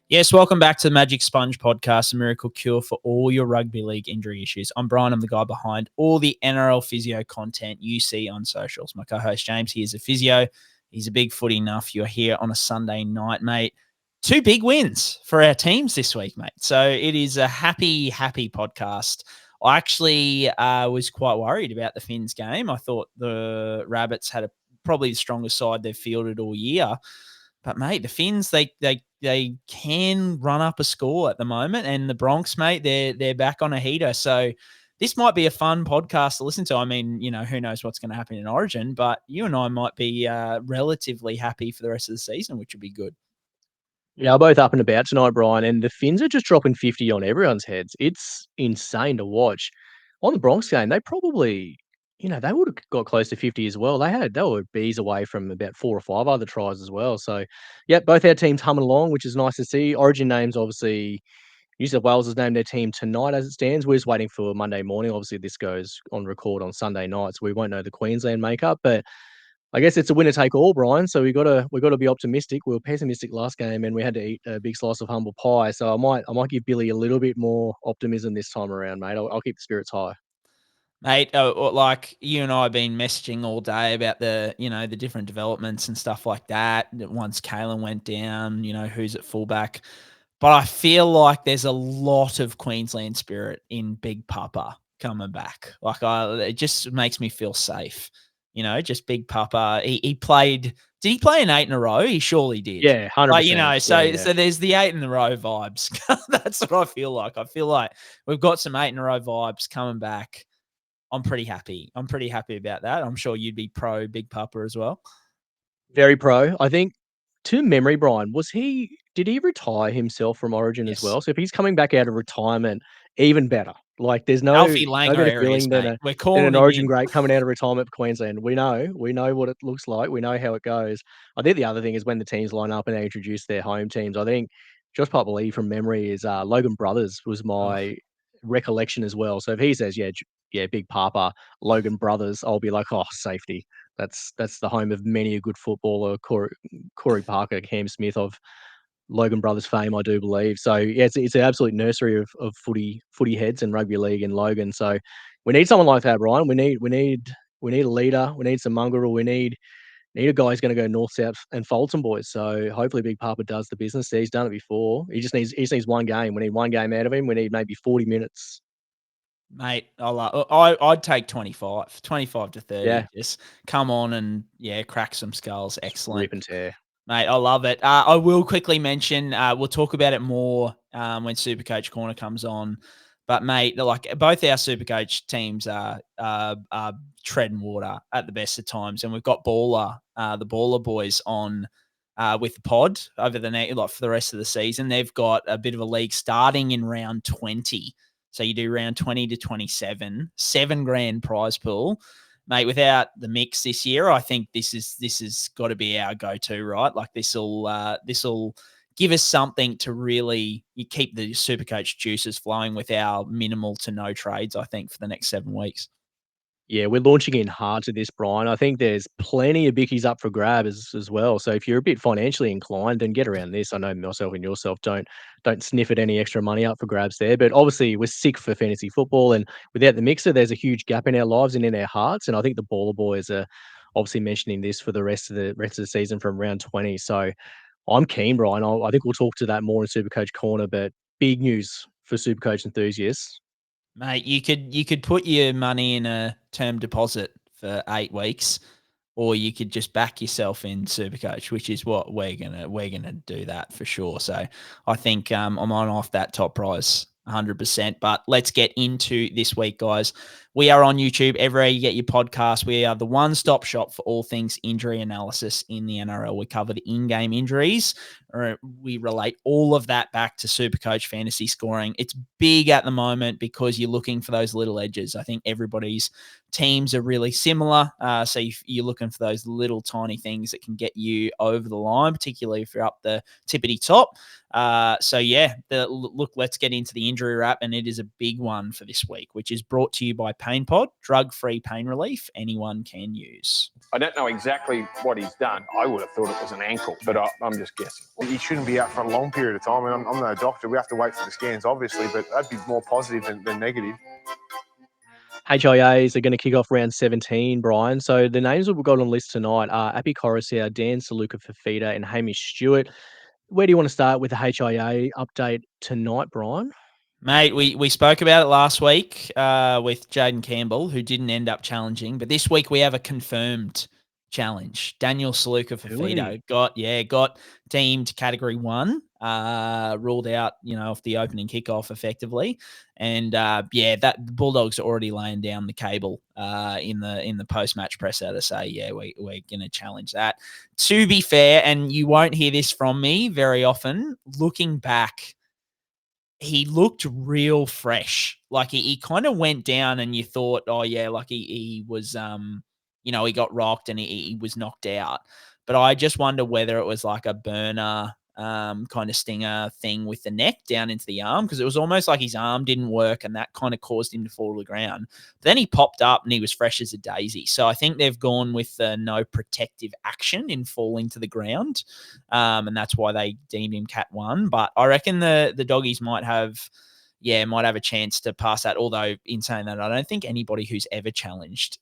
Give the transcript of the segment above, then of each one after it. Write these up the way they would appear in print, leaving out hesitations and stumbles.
Yes, welcome back to the Magic Sponge podcast, a miracle cure for all your rugby league injury issues. I'm Brien. I'm the guy behind all the NRL Physio content you see on socials. My co-host James, he is a physio. He's a big footy nuff. You're here on a Sunday night, mate. 2 big wins for our teams this week, mate. So it is a happy podcast. I actually was quite worried about the Finns game. I thought the Rabbits had probably the strongest side they've fielded all year. But, mate, the Finns, they can run up a score at the moment. And the Bronx, mate, they're back on a heater. So this might be a fun podcast to listen to. I mean, who knows what's going to happen in Origin, but you and I might be relatively happy for the rest of the season, which would be good. Yeah, both up and about tonight, Brian, and the Finns are just dropping 50 on everyone's heads. It's insane to watch. On the Bronx game, they probably, they would have got close to 50 as well. They were bees away from about 4 or 5 other tries as well. So, yeah, both our teams humming along, which is nice to see. Origin names, obviously, New South Wales has named their team tonight as it stands. We're just waiting for Monday morning. Obviously, this goes on record on Sunday night, so we won't know the Queensland makeup, but I guess it's a winner take all, Brian. So we gotta be optimistic. We were pessimistic last game, and we had to eat a big slice of humble pie. So I might give Billy a little bit more optimism this time around, mate. I'll keep the spirits high. Mate, like you and I have been messaging all day about the different developments and stuff like that. Once Kalyn went down, who's at fullback. But I feel like there's a lot of Queensland spirit in Big Papa coming back. Like it just makes me feel safe. Just Big Papa. He played. Did he play an 8 in a row? He surely did. Yeah, 100%. So there's the 8 in a row vibes. That's what I feel like. I feel like we've got some 8 in a row vibes coming back. I'm pretty happy. I'm pretty happy about that. I'm sure you'd be pro Big Papa as well. Very pro. I think to memory, Brian, did he retire himself from Origin as well? So if he's coming back out of retirement, even better. Like there's no Alfie Langer better areas, feeling mate. We're than calling an him Origin in. great coming out of retirement for Queensland. We know what it looks like. We know how it goes. I think the other thing is when the teams line up and they introduce their home teams. I think Josh Papali'i from memory is Logan Brothers was my recollection as well. So if he says Big Papa, Logan Brothers, I'll be like, oh, safety. That's the home of many a good footballer, Corey Parker, Cam Smith of Logan Brothers fame, I do believe. So yeah, it's an absolute nursery of footy heads and rugby league in Logan. So we need someone like that, Ryan. We need a leader. We need some mongrel. We need a guy who's going to go north, south, and Fulton boys. So hopefully Big Papa does the business. He's done it before. He just needs one game. We need one game out of him. We need maybe 40 minutes. Mate, I'd take 25 to 30. Yeah. Just come on and, crack some skulls. Excellent. Rip and tear. Mate, I love it. I will quickly mention, we'll talk about it more when SuperCoach Corner comes on. But, mate, like both our SuperCoach teams are treading water at the best of times. And we've got the Baller boys on with the pod over for the rest of the season. They've got a bit of a league starting in round 20. So you do round 20 to 27, $7,000 prize pool. Mate, without the mix this year, I think this is got to be our go-to, right? Like this will give us something to really keep the SuperCoach juices flowing with our minimal to no trades, I think, for the next 7 weeks. Yeah, we're launching in hard to this, Brian. I think there's plenty of bickies up for grab as well. So if you're a bit financially inclined, then get around this. I know myself and yourself don't sniff at any extra money up for grabs there. But obviously we're sick for fantasy football, and without the mixer, there's a huge gap in our lives and in our hearts. And I think the Baller boys are obviously mentioning this for the rest of the season from round 20. So I'm keen, Brian. I think we'll talk to that more in SuperCoach Corner. But big news for SuperCoach enthusiasts. Mate, you could put your money in a term deposit for 8 weeks, or you could just back yourself in SuperCoach, which is what we're gonna do that for sure. So I think I'm on off that top prize 100%. But let's get into this week, guys. We are on YouTube everywhere you get your podcast. We are the one-stop shop for all things injury analysis in the NRL. We cover the in-game injuries. We relate all of that back to SuperCoach fantasy scoring. It's big at the moment because you're looking for those little edges. I think everybody's teams are really similar. So you're looking for those little tiny things that can get you over the line, particularly if you're up the tippity top. Let's get into the injury wrap, and it is a big one for this week, which is brought to you by Pain Pod, drug-free pain relief anyone can use. I don't know exactly what he's done. I would have thought it was an ankle, but I'm just guessing. He shouldn't be out for a long period of time. I mean, I'm no doctor. We have to wait for the scans, obviously, but that'd be more positive than negative. HIAs are going to kick off round 17, Brian. So the names that we've got on the list tonight are Api Koroisau, Dan Suluka Fifita, and Hamish Stewart. Where do you want to start with the HIA update tonight, Brian? Mate, we spoke about it last week with Jaden Campbell, who didn't end up challenging. But this week we have a confirmed challenge. Daniel Suluka Fifita got deemed Category 1, ruled out, off the opening kickoff effectively. And that the Bulldogs are already laying down the cable in the post-match presser to say, we're going to challenge that. To be fair, and you won't hear this from me very often, looking back, he looked real fresh. Like he kind of went down and you thought, he was, he got rocked and he was knocked out. But I just wonder whether it was like a burner kind of stinger thing with the neck down into the arm, because it was almost like his arm didn't work and that kind of caused him to fall to the ground. But then he popped up and he was fresh as a daisy. So I think they've gone with no protective action in falling to the ground, and that's why they deemed him Cat 1. But I reckon the doggies might have a chance to pass that, although in saying that, I don't think anybody who's ever challenged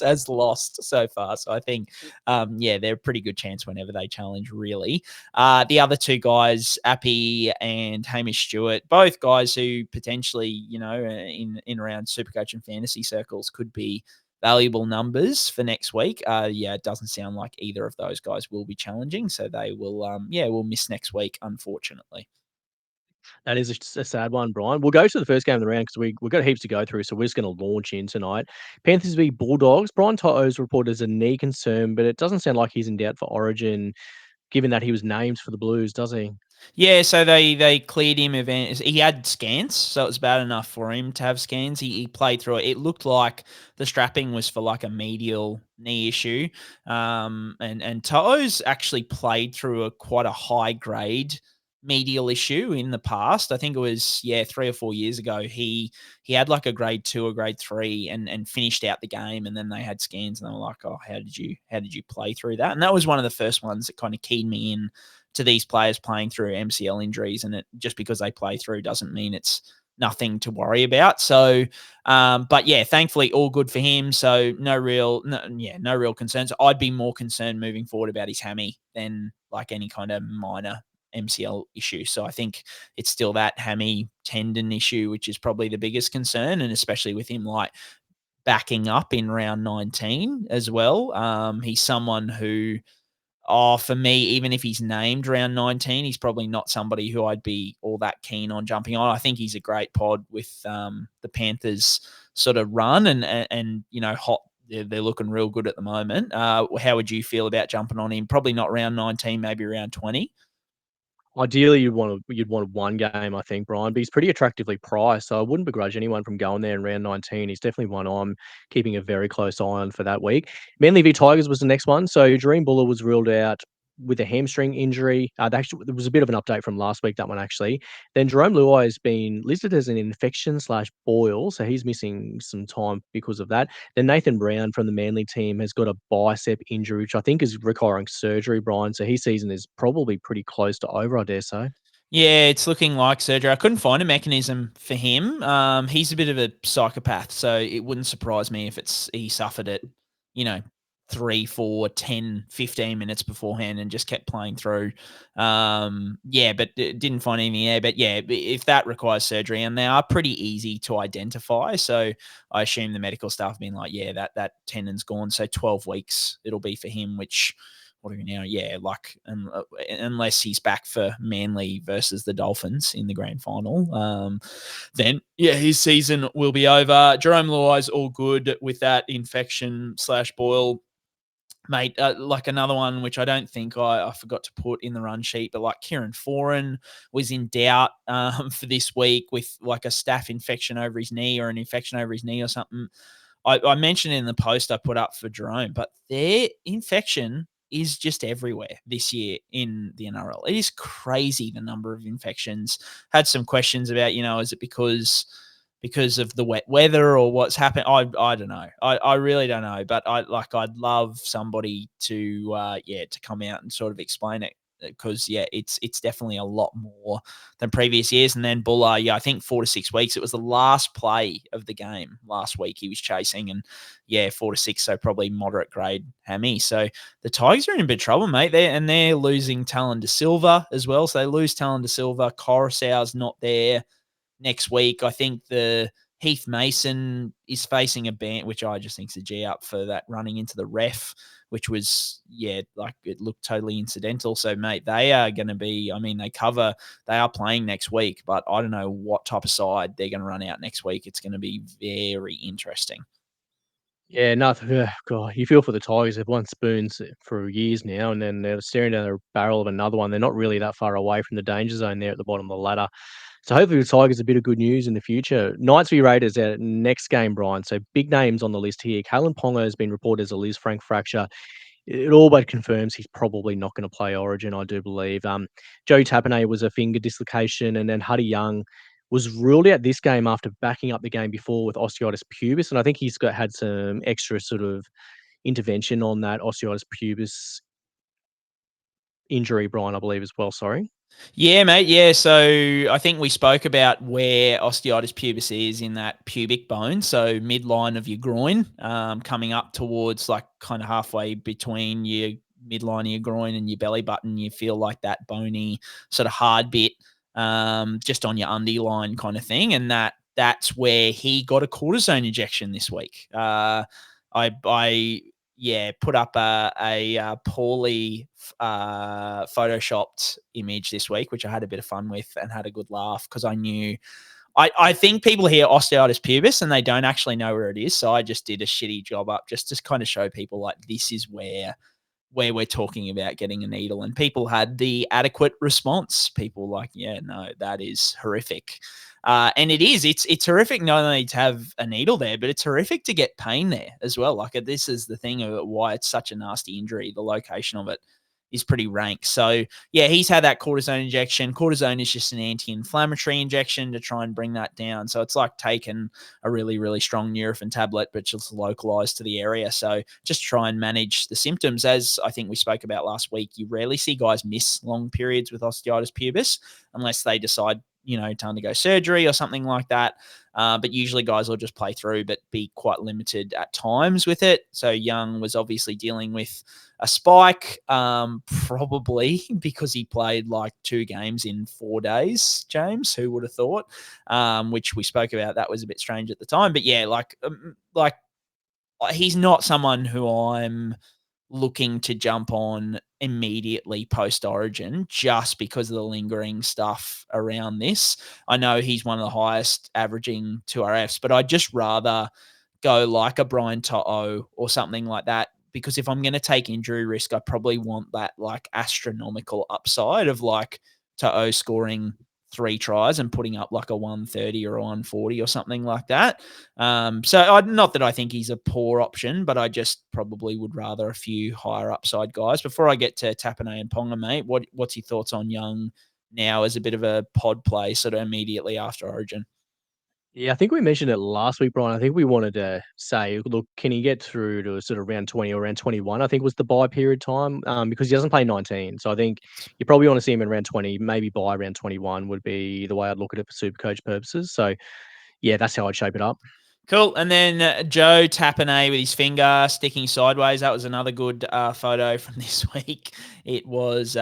has lost so far. So I think, they're a pretty good chance whenever they challenge, really. The other two guys, Api and Hamish Stewart, both guys who potentially, in around SuperCoach and fantasy circles could be valuable numbers for next week. It doesn't sound like either of those guys will be challenging. So they will, will miss next week, unfortunately. That is a sad one, Brian. We'll go to the first game of the round because we've got heaps to go through, so we're just going to launch in tonight. Panthers v Bulldogs. Brian To'o's reported as a knee concern, but it doesn't sound like he's in doubt for Origin, given that he was named for the Blues, does he? Yeah, so they cleared him. He had scans, so it was bad enough for him to have scans. He played through it. It looked like the strapping was for like a medial knee issue. And To'o's actually played through quite a high grade medial issue in the past. I think it was 3 or 4 years ago. He had like a grade 2 or grade 3 and finished out the game, and then they had scans and they were like, "Oh, how did you play through that?" And that was one of the first ones that kind of keyed me in to these players playing through MCL injuries, and it just because they play through doesn't mean it's nothing to worry about. So, thankfully all good for him. So no real concerns. I'd be more concerned moving forward about his hammy than like any kind of minor MCL issue. So I think it's still that hammy tendon issue, which is probably the biggest concern, and especially with him like backing up in round 19 as well. He's someone who, for me, even if he's named round 19, he's probably not somebody who I'd be all that keen on jumping on. I think he's a great pod with the Panthers sort of run and hot. They're looking real good at the moment. How would you feel about jumping on him? Probably not round 19, maybe around 20. Ideally, you'd want one game, I think, Brian, but he's pretty attractively priced, so I wouldn't begrudge anyone from going there in round 19. He's definitely one I'm keeping a very close eye on for that week. Manly v Tigers was the next one. So Jahream Bula was ruled out with a hamstring injury. There was a bit of an update from last week, that one actually. Then Jarome Luai has been listed as an infection/boil, so he's missing some time because of that. Then Nathan Brown from the Manly team has got a bicep injury, which I think is requiring surgery, Brian. So his season is probably pretty close to over, I dare say. Yeah, it's looking like surgery. I couldn't find a mechanism for him. He's a bit of a psychopath, so it wouldn't surprise me if he suffered it, 3, 4, 10, 15 minutes beforehand and just kept playing through. But didn't find anything there. But if that requires surgery, and they are pretty easy to identify, so I assume the medical staff have been like, that tendon's gone. So 12 weeks it'll be for him, which, what are we now? Unless he's back for Manly versus the Dolphins in the grand final, then his season will be over. Jarome Luai's all good with that infection/boil. Mate, like another one, which I don't think I forgot to put in the run sheet, but like Kieran Foran was in doubt for this week with like a staph infection over his knee or an infection over his knee or something. I mentioned in the post I put up for Jarome, but their infection is just everywhere this year in the NRL. It is crazy the number of infections. Had some questions about, is it because because of the wet weather or what's happened. I don't know. I really don't know. But I'd love somebody to come out and sort of explain it, because it's definitely a lot more than previous years. And then Bula, I think 4 to 6 weeks. It was the last play of the game last week he was chasing, and 4 to 6, so probably moderate grade hammy. So the Tigers are in a bit of trouble, mate. They're losing Kalyn Ponga as well. So they lose Kalyn Ponga. Koroisau's not there next week. I think the Heath Mason is facing a ban, which I just think is a G up for that running into the ref, which was, it looked totally incidental. So, mate, they are going to be, they are playing next week, but I don't know what type of side they're going to run out next week. It's going to be very interesting. Yeah, God, you feel for the Tigers. They've won spoons for years now, and then they're staring down the barrel of another one. They're not really that far away from the danger zone there at the bottom of the ladder. So hopefully the Tigers a bit of good news in the future. Knights v Raiders, our next game, Brian. So big names on the list here. Kalyn Ponga has been reported as a lisfranc fracture. It all but confirms he's probably not going to play Origin, I do believe. Joe Tapine was a finger dislocation, and then Hudson Young was ruled out this game after backing up the game before with osteitis pubis, and I think he's had some extra sort of intervention on that osteitis pubis injury, Brian, I believe as well. Sorry. Yeah, mate. Yeah, so I think we spoke about where osteitis pubis is in that pubic bone, so midline of your groin, coming up towards like kind of halfway between your midline of your groin and your belly button. You feel like that bony sort of hard bit, just on your underline kind of thing, and that's where he got a cortisone injection this week. I put up a poorly photoshopped image this week, which I had a bit of fun with and had a good laugh, because I knew I think people hear osteitis pubis and they don't actually know where it is. So I just did a shitty job up just to kind of show people like this is where we're talking about getting a needle, and people had the adequate response. People like, yeah, no, that is horrific. And it's horrific not only to have a needle there, but it's horrific to get pain there as well. Like, this is the thing of why it's such a nasty injury. The location of it is pretty rank. So yeah, he's had that cortisone injection. Cortisone is just an anti-inflammatory injection to try and bring that down. So it's like taking a really, really strong Nurofen tablet, but just localized to the area. So just try and manage the symptoms. As I think we spoke about last week, you rarely see guys miss long periods with osteitis pubis unless they decide, to undergo surgery or something like that. But usually guys will just play through, but be quite limited at times with it. So Young was obviously dealing with a spike, probably because he played like 2 games in 4 days, James, who would have thought, which we spoke about. That was a bit strange at the time. But yeah, like he's not someone who I'm looking to jump on immediately post-Origin just because of the lingering stuff around this. I know he's one of the highest averaging 2RFs, but I'd just rather go like a Brien To'o or something like that, because if I'm going to take injury risk, I probably want that like astronomical upside of like To'o scoring 3 tries and putting up like a 130 or a 140 or something like that. So not that I think he's a poor option, but I just probably would rather a few higher upside guys. Before I get to Tapine and Ponga, mate, what's your thoughts on Young now as a bit of a pod play sort of immediately after Origin? Yeah, I think we mentioned it last week, Brian. I think we wanted to say, look, can he get through to sort of round 20 or round 21? I think was the buy period time, because he doesn't play 19. So I think you probably want to see him in round 20, maybe by round 21 would be the way I'd look at it for Supercoach purposes. So yeah, that's how I'd shape it up. Cool. And then Joe Tapine with his finger sticking sideways. That was another good photo from this week. It was,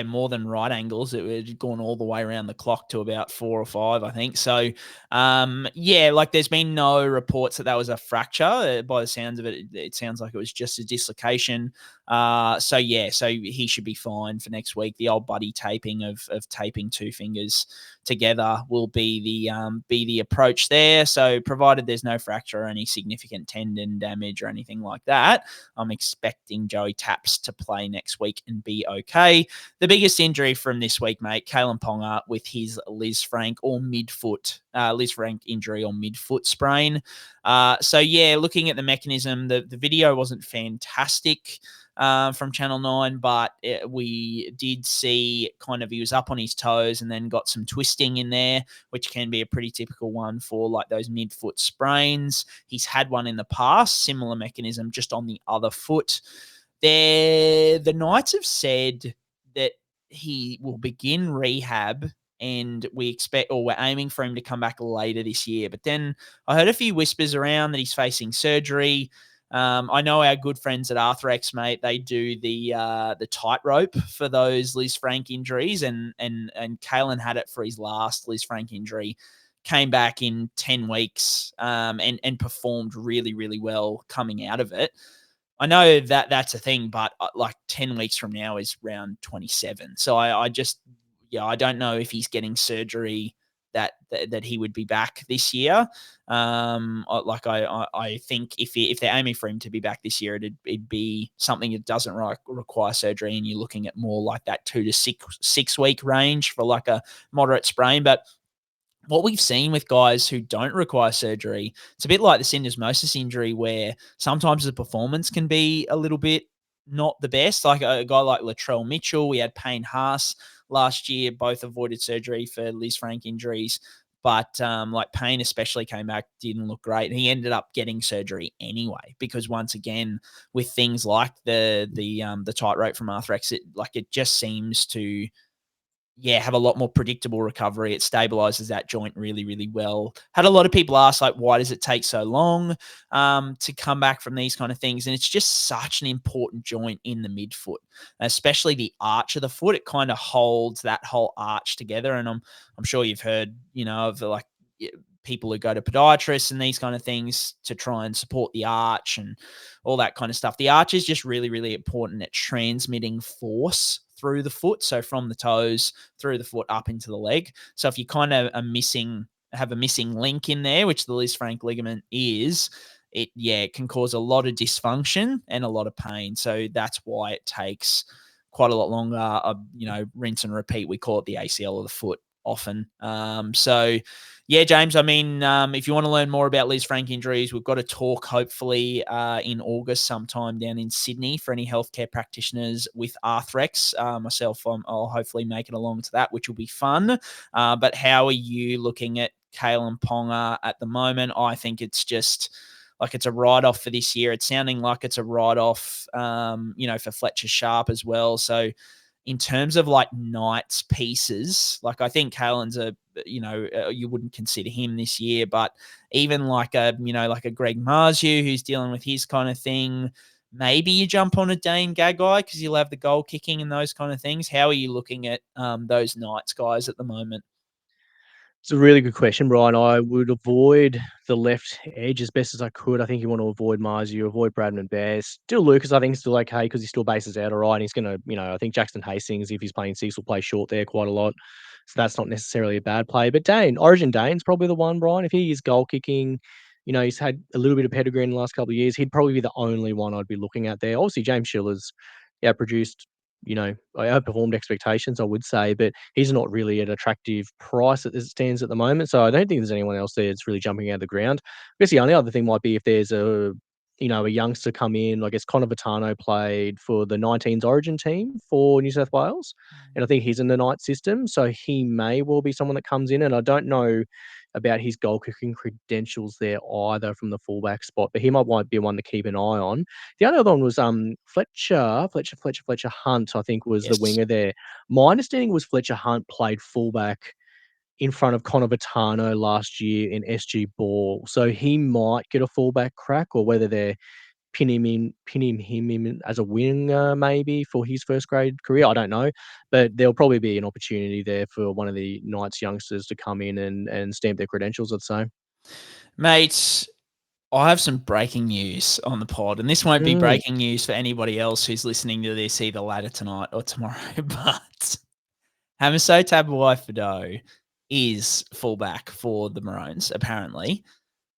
more than right angles. It had gone all the way around the clock to about 4 or 5, I think. So, there's been no reports that was a fracture. By the sounds of it, it sounds like it was just a dislocation. So he should be fine for next week. The old buddy taping of taping 2 fingers together will be the approach there. So provided there's no fracture or any significant tendon damage or anything like that, I'm expecting Joey Taps to play next week and be okay. The biggest injury from this week, mate, Kalyn Ponga with his lisfranc or lisfranc injury or midfoot sprain. Looking at the mechanism, the video wasn't fantastic. from Channel 9, but we did see kind of he was up on his toes and then got some twisting in there, which can be a pretty typical one for like those midfoot sprains. He's had one in the past, similar mechanism, just on the other foot. The Knights have said that he will begin rehab and we're aiming for him to come back later this year. But then I heard a few whispers around that he's facing surgery. I know our good friends at Arthrex, mate, they do the tightrope for those lisfranc injuries, and Kalyn had it for his last lisfranc injury. Came back in 10 weeks and performed really, really well coming out of it. I know that that's a thing, but like 10 weeks from now is round 27. So I don't know if he's getting surgery that he would be back this year. I think if they're aiming for him to be back this year, it'd be something that doesn't require surgery, and you're looking at more like that 2 to 6 week range for like a moderate sprain. But what we've seen with guys who don't require surgery, it's a bit like the syndesmosis injury, where sometimes the performance can be a little bit not the best. Like a guy like Latrell Mitchell, we had Payne Haas last year, both avoided surgery for lisfranc injuries. But like Payne especially came back, didn't look great. And he ended up getting surgery anyway, because once again, with things like the tightrope from Arthrex, it just seems to have a lot more predictable recovery. It stabilizes that joint really, really well. Had a lot of people ask, like, why does it take so long to come back from these kind of things? And it's just such an important joint in the midfoot, especially the arch of the foot. It kind of holds that whole arch together. And I'm sure you've heard, of like people who go to podiatrists and these kind of things to try and support the arch and all that kind of stuff. The arch is just really, really important at transmitting force through the foot. So from the toes through the foot up into the leg. So if you kind of have a missing link in there, which the lisfranc ligament is, it can cause a lot of dysfunction and a lot of pain. So that's why it takes quite a lot longer. Rinse and repeat. We call it the ACL of the foot often. James, if you want to learn more about lisfranc injuries, we've got a talk hopefully in August sometime down in Sydney for any healthcare practitioners with Arthrex. Myself, I'll hopefully make it along to that, which will be fun. But how are you looking at Kalyn Ponga at the moment? I think it's just like it's a write-off for this year. It's sounding like it's a write-off, for Fletcher Sharp as well. So in terms of like Knights pieces, like I think Kalyn's you wouldn't consider him this year, but even like a Greg Marzhew who's dealing with his kind of thing, maybe you jump on a Dane Gagai because you'll have the goal kicking and those kind of things. How are you looking at those Knights guys at the moment? It's a really good question, Brian. I would avoid the left edge as best as I could. I think you want to avoid Marzhew, avoid Bradman Bears. Still Lucas, I think, is still okay because he still bases out all right. And he's going to, I think Jackson Hastings, if he's playing six, will play short there quite a lot. So that's not necessarily a bad play. But Origin Dane's probably the one, Brian. If he is goal kicking, he's had a little bit of pedigree in the last couple of years, he'd probably be the only one I'd be looking at there. Obviously, James Schiller's produced I outperformed expectations, I would say, but he's not really an attractive price as it stands at the moment. So I don't think there's anyone else there that's really jumping out of the ground. I guess the only other thing might be if there's a youngster come in. I guess Connor Vitano played for the 19s Origin team for New South Wales, and I think he's in the Knight system, so he may well be someone that comes in. And I don't know about his goal kicking credentials there either from the fullback spot, but he might be one to keep an eye on. The only other one was Fletcher Hunt, I think was the winger there. My understanding was Fletcher Hunt played fullback in front of Connor Vitano last year in SG Ball, so he might get a fullback crack, or whether they're pinning him in as a winger maybe for his first grade career. I don't know, but there'll probably be an opportunity there for one of the Knights youngsters to come in and stamp their credentials, I'd say. Mate, I have some breaking news on the pod, and this won't be breaking news for anybody else who's listening to this either later tonight or tomorrow, but Hamiso Tabuai-Fidow is fullback for the Maroons, apparently.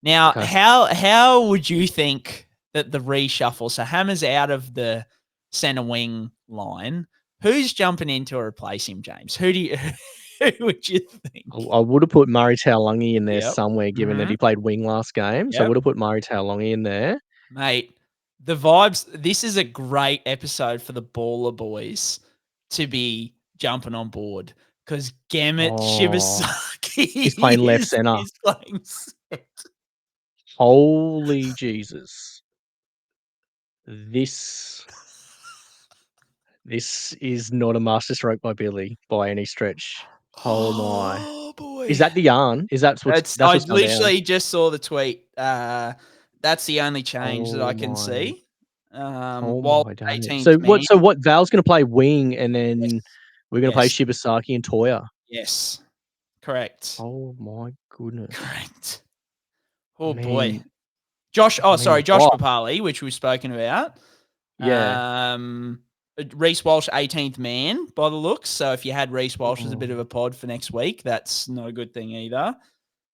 Now, how would you think that the reshuffle, so Hammer's out of the centre wing line, who's jumping in to replace him, James? Who would you think? I would have put Murray Taulagi in there somewhere, given that he played wing last game. So I would have put Murray Taulagi in there. Mate, the vibes. This is a great episode for the Baller boys to be jumping on board because Gamut Shibasaki he's playing left center. is playing centre. Holy Jesus. This is not a masterstroke by Billy by any stretch. Oh my. Oh boy. Is that the yarn? Is that what's I what's gone down? literally just saw the tweet. That's the only change that I can see. While My days. 18th So what Val's gonna play wing and then Yes. we're gonna play Yes. Shibasaki and Toya. Yes. Correct. Oh my goodness. Correct. Oh I boy. mean, Josh oh. Papali, which we've spoken about. Yeah. Reece Walsh, 18th man by the looks. So if you had Reece Walsh as a bit of a pod for next week, that's not a good thing either.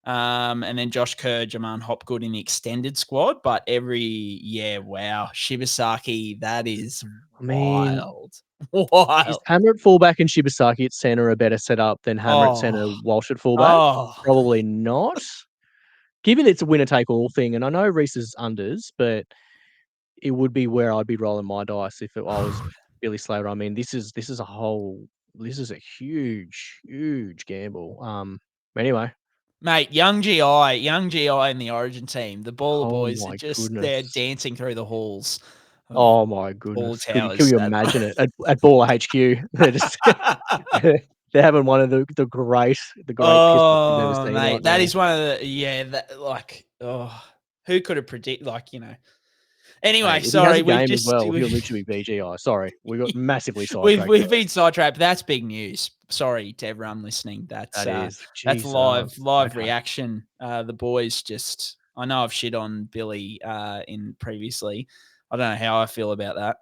And then Josh Kerr, Jaman Hopgood in the extended squad. But wow. Shibasaki, that is wild. Wild. Is Hammer at fullback and Shibasaki at centre a better setup than Hammer at centre, Walsh at fullback? Probably not. Given it's a winner-take-all thing, and I know Reece is unders, but it would be where I'd be rolling my dice if I was Billy Slater. I mean, this is a huge, huge gamble. Anyway. Mate, young GI in the Origin team. The Baller boys are just they're dancing through the halls. Oh my goodness! Can you imagine it at Baller HQ? They're just they're having one of the great piss ups you've ever seen. Mate, right that now. is one of the who could have predicted Anyway, sorry, we've just he'll literally be BGI. Sorry, we got massively sidetracked. We've been sidetracked. But that's big news. Sorry to everyone listening. That's live reaction. The boys I know I've shit on Billy in previously. I don't know how I feel about that.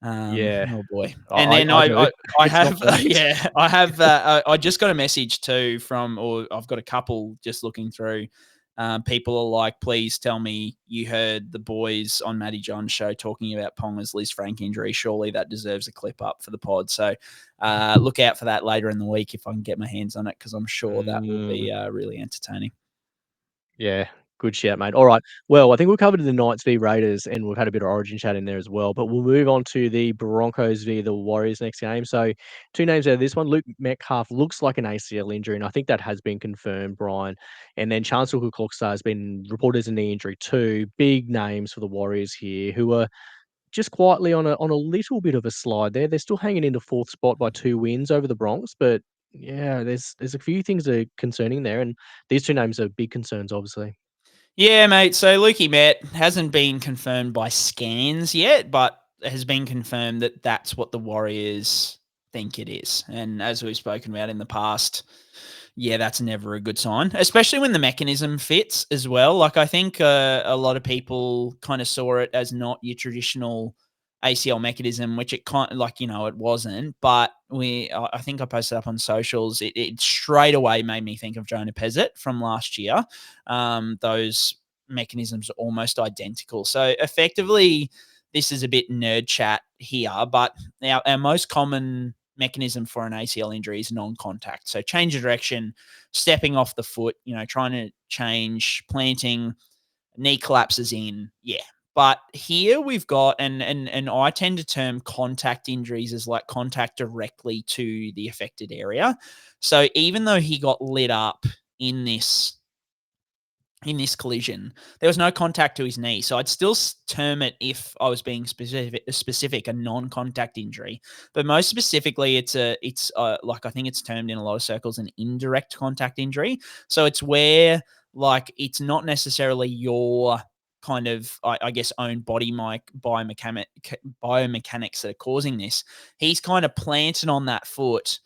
Oh boy. And then I just got a message too I've got a couple just looking through. People are like, please tell me you heard the boys on Matty John's show talking about Ponga's lisfranc injury. Surely that deserves a clip up for the pod. So look out for that later in the week if I can get my hands on it, because I'm sure that will be really entertaining. Yeah, good shout, mate. All right. Well, I think we covered the Knights v Raiders, and we've had a bit of Origin chat in there as well. But we'll move on to the Broncos v the Warriors next game. So 2 names out of this one. Luke Metcalf looks like an ACL injury, and I think that has been confirmed, Brien. And then Charnze Nicoll Klokstad has been reported as a knee injury too. Big names for the Warriors here, who are just quietly on a little bit of a slide there. They're still hanging into 4th spot by 2 wins over the Bronx, but yeah, there's a few things that are concerning there, and these 2 names are big concerns, obviously. Yeah, mate. So Lukey Met hasn't been confirmed by scans yet, but has been confirmed that that's what the Warriors think it is. And as we've spoken about in the past, yeah, that's never a good sign, especially when the mechanism fits as well. Like, I think a lot of people kind of saw it as not your traditional ACL mechanism, which it kind of it wasn't. But I think I posted up on socials. It straight away made me think of Jonah Pezzett from last year. Those mechanisms are almost identical. So effectively, this is a bit nerd chat here, but our most common mechanism for an ACL injury is non-contact. So change of direction, stepping off the foot, trying to change, planting, knee collapses in. Yeah. But here we've got, and I tend to term contact injuries as like contact directly to the affected area. So even though he got lit up in this collision, there was no contact to his knee. So I'd still term it, if I was being specific, a non-contact injury. But most specifically, it's I think it's termed in a lot of circles an indirect contact injury. So it's where it's not necessarily your kind of, I guess, own body biomechanics that are causing this. He's kind of planted on that foot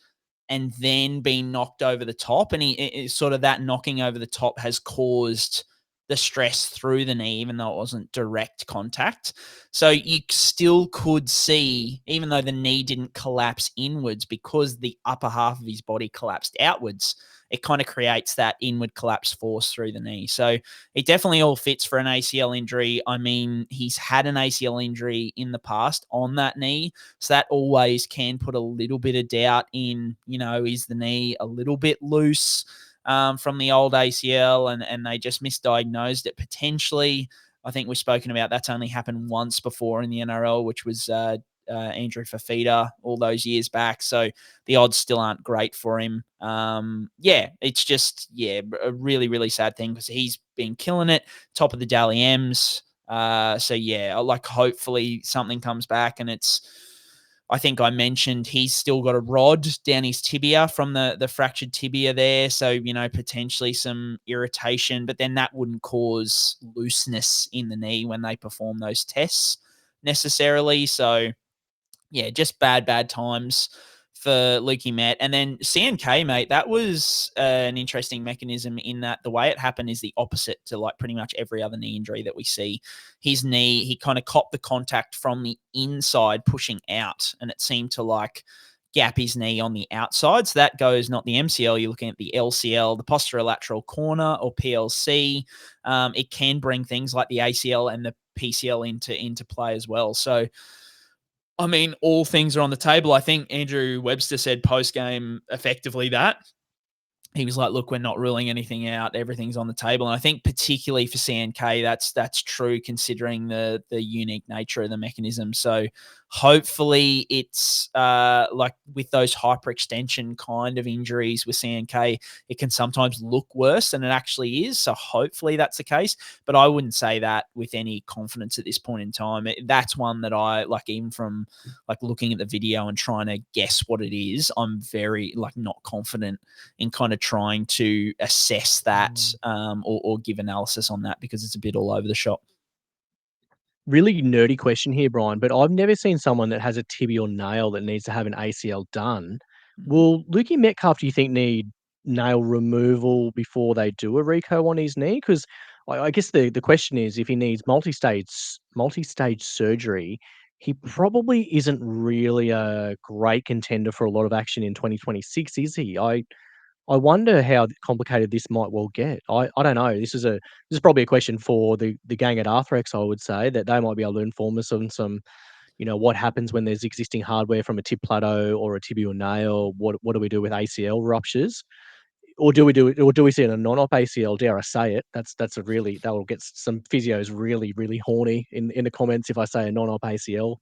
and then been knocked over the top. And he sort of that knocking over the top has caused the stress through the knee, even though it wasn't direct contact. So you still could see, even though the knee didn't collapse inwards, because the upper half of his body collapsed outwards, it kind of creates that inward collapse force through the knee. So it definitely all fits for an ACL injury. I mean, he's had an ACL injury in the past on that knee, so that always can put a little bit of doubt in, is the knee a little bit loose from the old ACL and they just misdiagnosed it potentially. I think we've spoken about that's only happened once before in the NRL, which was Andrew Fifita all those years back. So the odds still aren't great for him. It's just, a really, really sad thing because he's been killing it, top of the Dally M's. Hopefully something comes back, and I think I mentioned he's still got a rod down his tibia from the fractured tibia there. So, potentially some irritation, but then that wouldn't cause looseness in the knee when they perform those tests necessarily. So, just bad times for Lukey Met. And then CNK, mate, that was an interesting mechanism in that the way it happened is the opposite to like pretty much every other knee injury that we see. His knee, he kind of copped the contact from the inside pushing out, and it seemed to like gap his knee on the outside. So that goes not the MCL, you're looking at the LCL, the posterolateral corner, or PLC. It can bring things like the ACL and the PCL into play as well. So, I mean, all things are on the table. I think Andrew Webster said post-game effectively that. He was like, look, we're not ruling anything out. Everything's on the table. And I think particularly for CNK, that's true considering the unique nature of the mechanism. So hopefully it's like with those hyperextension kind of injuries with CNK, it can sometimes look worse than it actually is. So hopefully that's the case. But I wouldn't say that with any confidence at this point in time. That's one that I, like, even from like looking at the video and trying to guess what it is, I'm very like not confident in kind of trying to assess that or give analysis on that because it's a bit all over the shop. Really nerdy question here, Brien, but I've never seen someone that has a tibial nail that needs to have an ACL done. Will Lukey Metcalf, do you think, need nail removal before they do a reco on his knee? Because I guess the question is, if he needs multi-stage surgery, he probably isn't really a great contender for a lot of action in 2026, is he? I wonder how complicated this might well get. I don't know. This is probably a question for the gang at Arthrex, I would say, that they might be able to inform us on some, what happens when there's existing hardware from a tib plateau or a tibial nail. What do we do with ACL ruptures? Or do we see it in a non-op ACL? Dare I say it? That will get some physios really, really horny in the comments if I say a non-op ACL.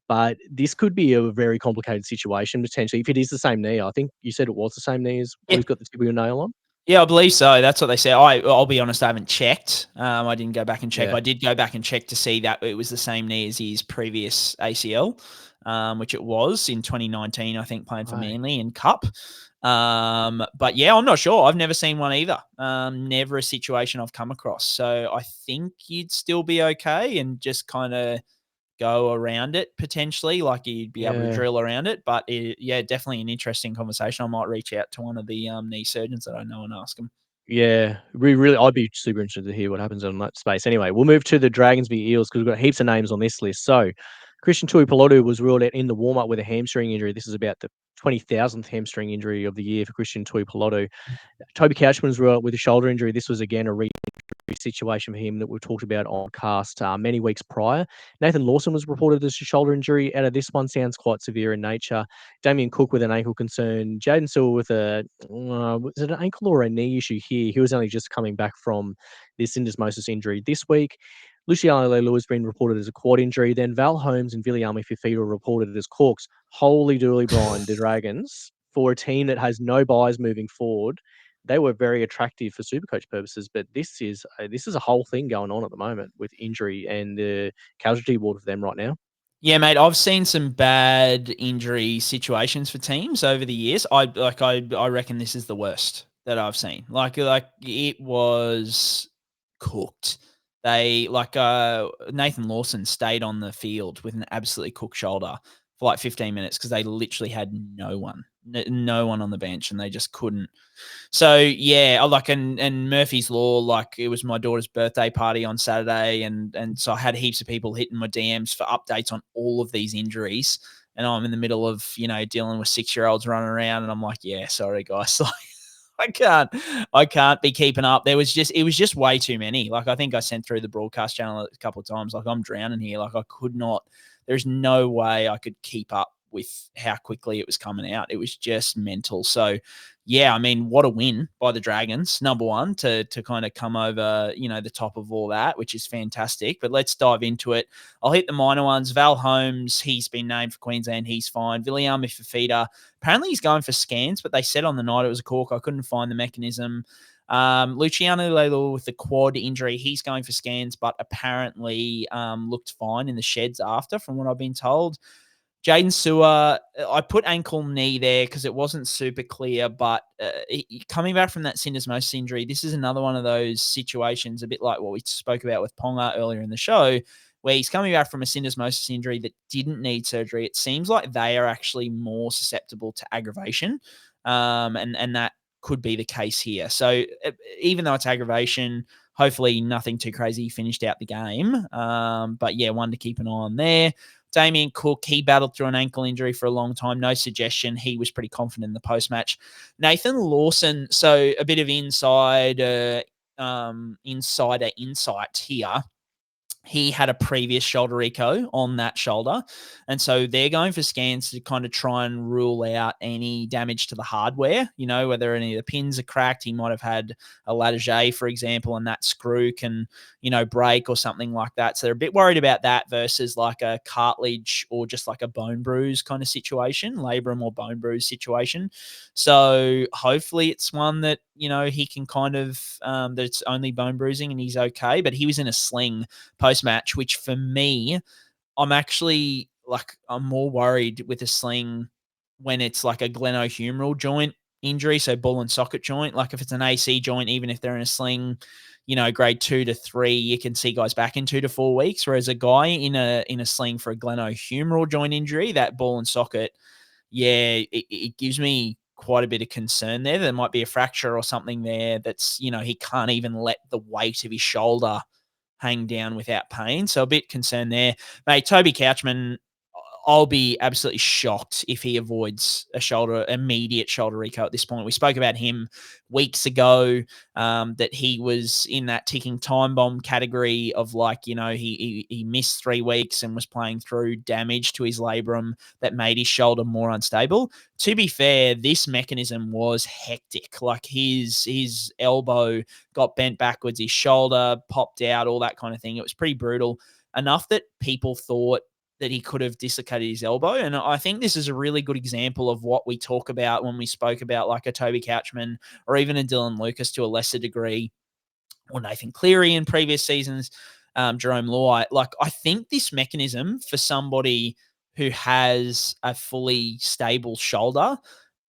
But this could be a very complicated situation potentially. If it is the same knee, I think you said it was the same knee as what he's got the tibial nail on. Yeah, I believe so. That's what they say. I'll be honest, I haven't checked. I didn't go back and check. Yeah. I did go back and check to see that it was the same knee as his previous ACL, which it was in 2019, I think, playing for Manly in Cup. But yeah, I'm not sure. I've never seen one either. Never a situation I've come across. So I think you'd still be okay and just kind of go around it potentially, like you'd be able to drill around it. But definitely an interesting conversation. I might reach out to one of the knee surgeons that I know and ask them. Yeah, I'd be super interested to hear what happens on that space. Anyway, we'll move to the Dragons v Eels because we've got heaps of names on this list. So, Christian Tuipulotu was ruled out in the warm-up with a hamstring injury. This is about the 20,000th hamstring injury of the year for Christian Tuipulotu. Toby Couchman was ruled out with a shoulder injury. This was again a situation for him that we've talked about on cast many weeks prior. Nathan Lawson was reported as a shoulder injury. Out of this one, sounds quite severe in nature. Damien Cook with an ankle concern. Jaydn Su'a with was it an ankle or a knee issue here? He was only just coming back from this syndesmosis injury this week. Luciano Leilua has been reported as a quad injury. Then Val Holmes and Viliami Fifita were reported as corks. Holy dooly, Brien, the Dragons, for a team that has no buys moving forward, they were very attractive for SuperCoach purposes, but this is a whole thing going on at the moment with injury and the casualty ward for them right now. Yeah, mate, I've seen some bad injury situations for teams over the years. I reckon this is the worst that I've seen. Like it was cooked. They Nathan Lawson stayed on the field with an absolutely cooked shoulder for like 15 minutes because they literally had no one on the bench and they just couldn't. So yeah, and Murphy's Law, like it was my daughter's birthday party on Saturday, and so I had heaps of people hitting my DMs for updates on all of these injuries, and I'm in the middle of dealing with 6-year-olds running around, and I'm like, yeah, sorry guys, like I can't be keeping up. It was just way too many. Like I think I sent through the broadcast channel a couple of times. Like I'm drowning here. Like I could not. There's no way I could keep up with how quickly it was coming out. It was just mental. So, yeah, I mean, what a win by the Dragons, number one, to kind of come over, the top of all that, which is fantastic. But let's dive into it. I'll hit the minor ones. Val Holmes, he's been named for Queensland. He's fine. Viliami Fifita, apparently he's going for scans, but they said on the night it was a cork. I couldn't find the mechanism. Luciano Leilua with the quad injury, he's going for scans, but apparently looked fine in the sheds after, from what I've been told. Jaydn Su'a, I put ankle knee there because it wasn't super clear, but coming back from that syndesmosis injury, this is another one of those situations, a bit like what we spoke about with Ponga earlier in the show, where he's coming back from a syndesmosis injury that didn't need surgery. It seems like they are actually more susceptible to aggravation, and that could be the case here. So even though it's aggravation, hopefully nothing too crazy. He finished out the game. But yeah, one to keep an eye on there. Damien Cook, he battled through an ankle injury for a long time. No suggestion. He was pretty confident in the post-match. Nathan Lawson, so a bit of insider insight here. He had a previous shoulder echo on that shoulder. And so they're going for scans to kind of try and rule out any damage to the hardware, whether any of the pins are cracked. He might have had a lattier, for example, and that screw can, break or something like that. So they're a bit worried about that versus like a cartilage or just like a bone bruise kind of situation, labrum or bone bruise situation. So hopefully it's one that, he can kind of, that it's only bone bruising and he's okay. But he was in a sling post-match, which for me, I'm actually I'm more worried with a sling when it's like a glenohumeral joint injury, so ball and socket joint. Like if it's an AC joint, even if they're in a sling, grade 2 to 3, you can see guys back in 2 to 4 weeks. Whereas a guy in a sling for a glenohumeral joint injury, that ball and socket, it gives me quite a bit of concern there. There might be a fracture or something there that's, he can't even let the weight of his shoulder hang down without pain. So a bit concerned there. Mate, Toby Couchman, I'll be absolutely shocked if he avoids immediate shoulder reco at this point. We spoke about him weeks ago, that he was in that ticking time bomb category of he missed 3 weeks and was playing through damage to his labrum that made his shoulder more unstable. To be fair, this mechanism was hectic. Like his elbow got bent backwards, his shoulder popped out, all that kind of thing. It was pretty brutal, enough that people thought that he could have dislocated his elbow. And I think this is a really good example of what we talk about when we spoke about like a Toby Couchman or even a Dylan Lucas to a lesser degree, or Nathan Cleary in previous seasons, Jarome Luai. Like I think this mechanism for somebody who has a fully stable shoulder,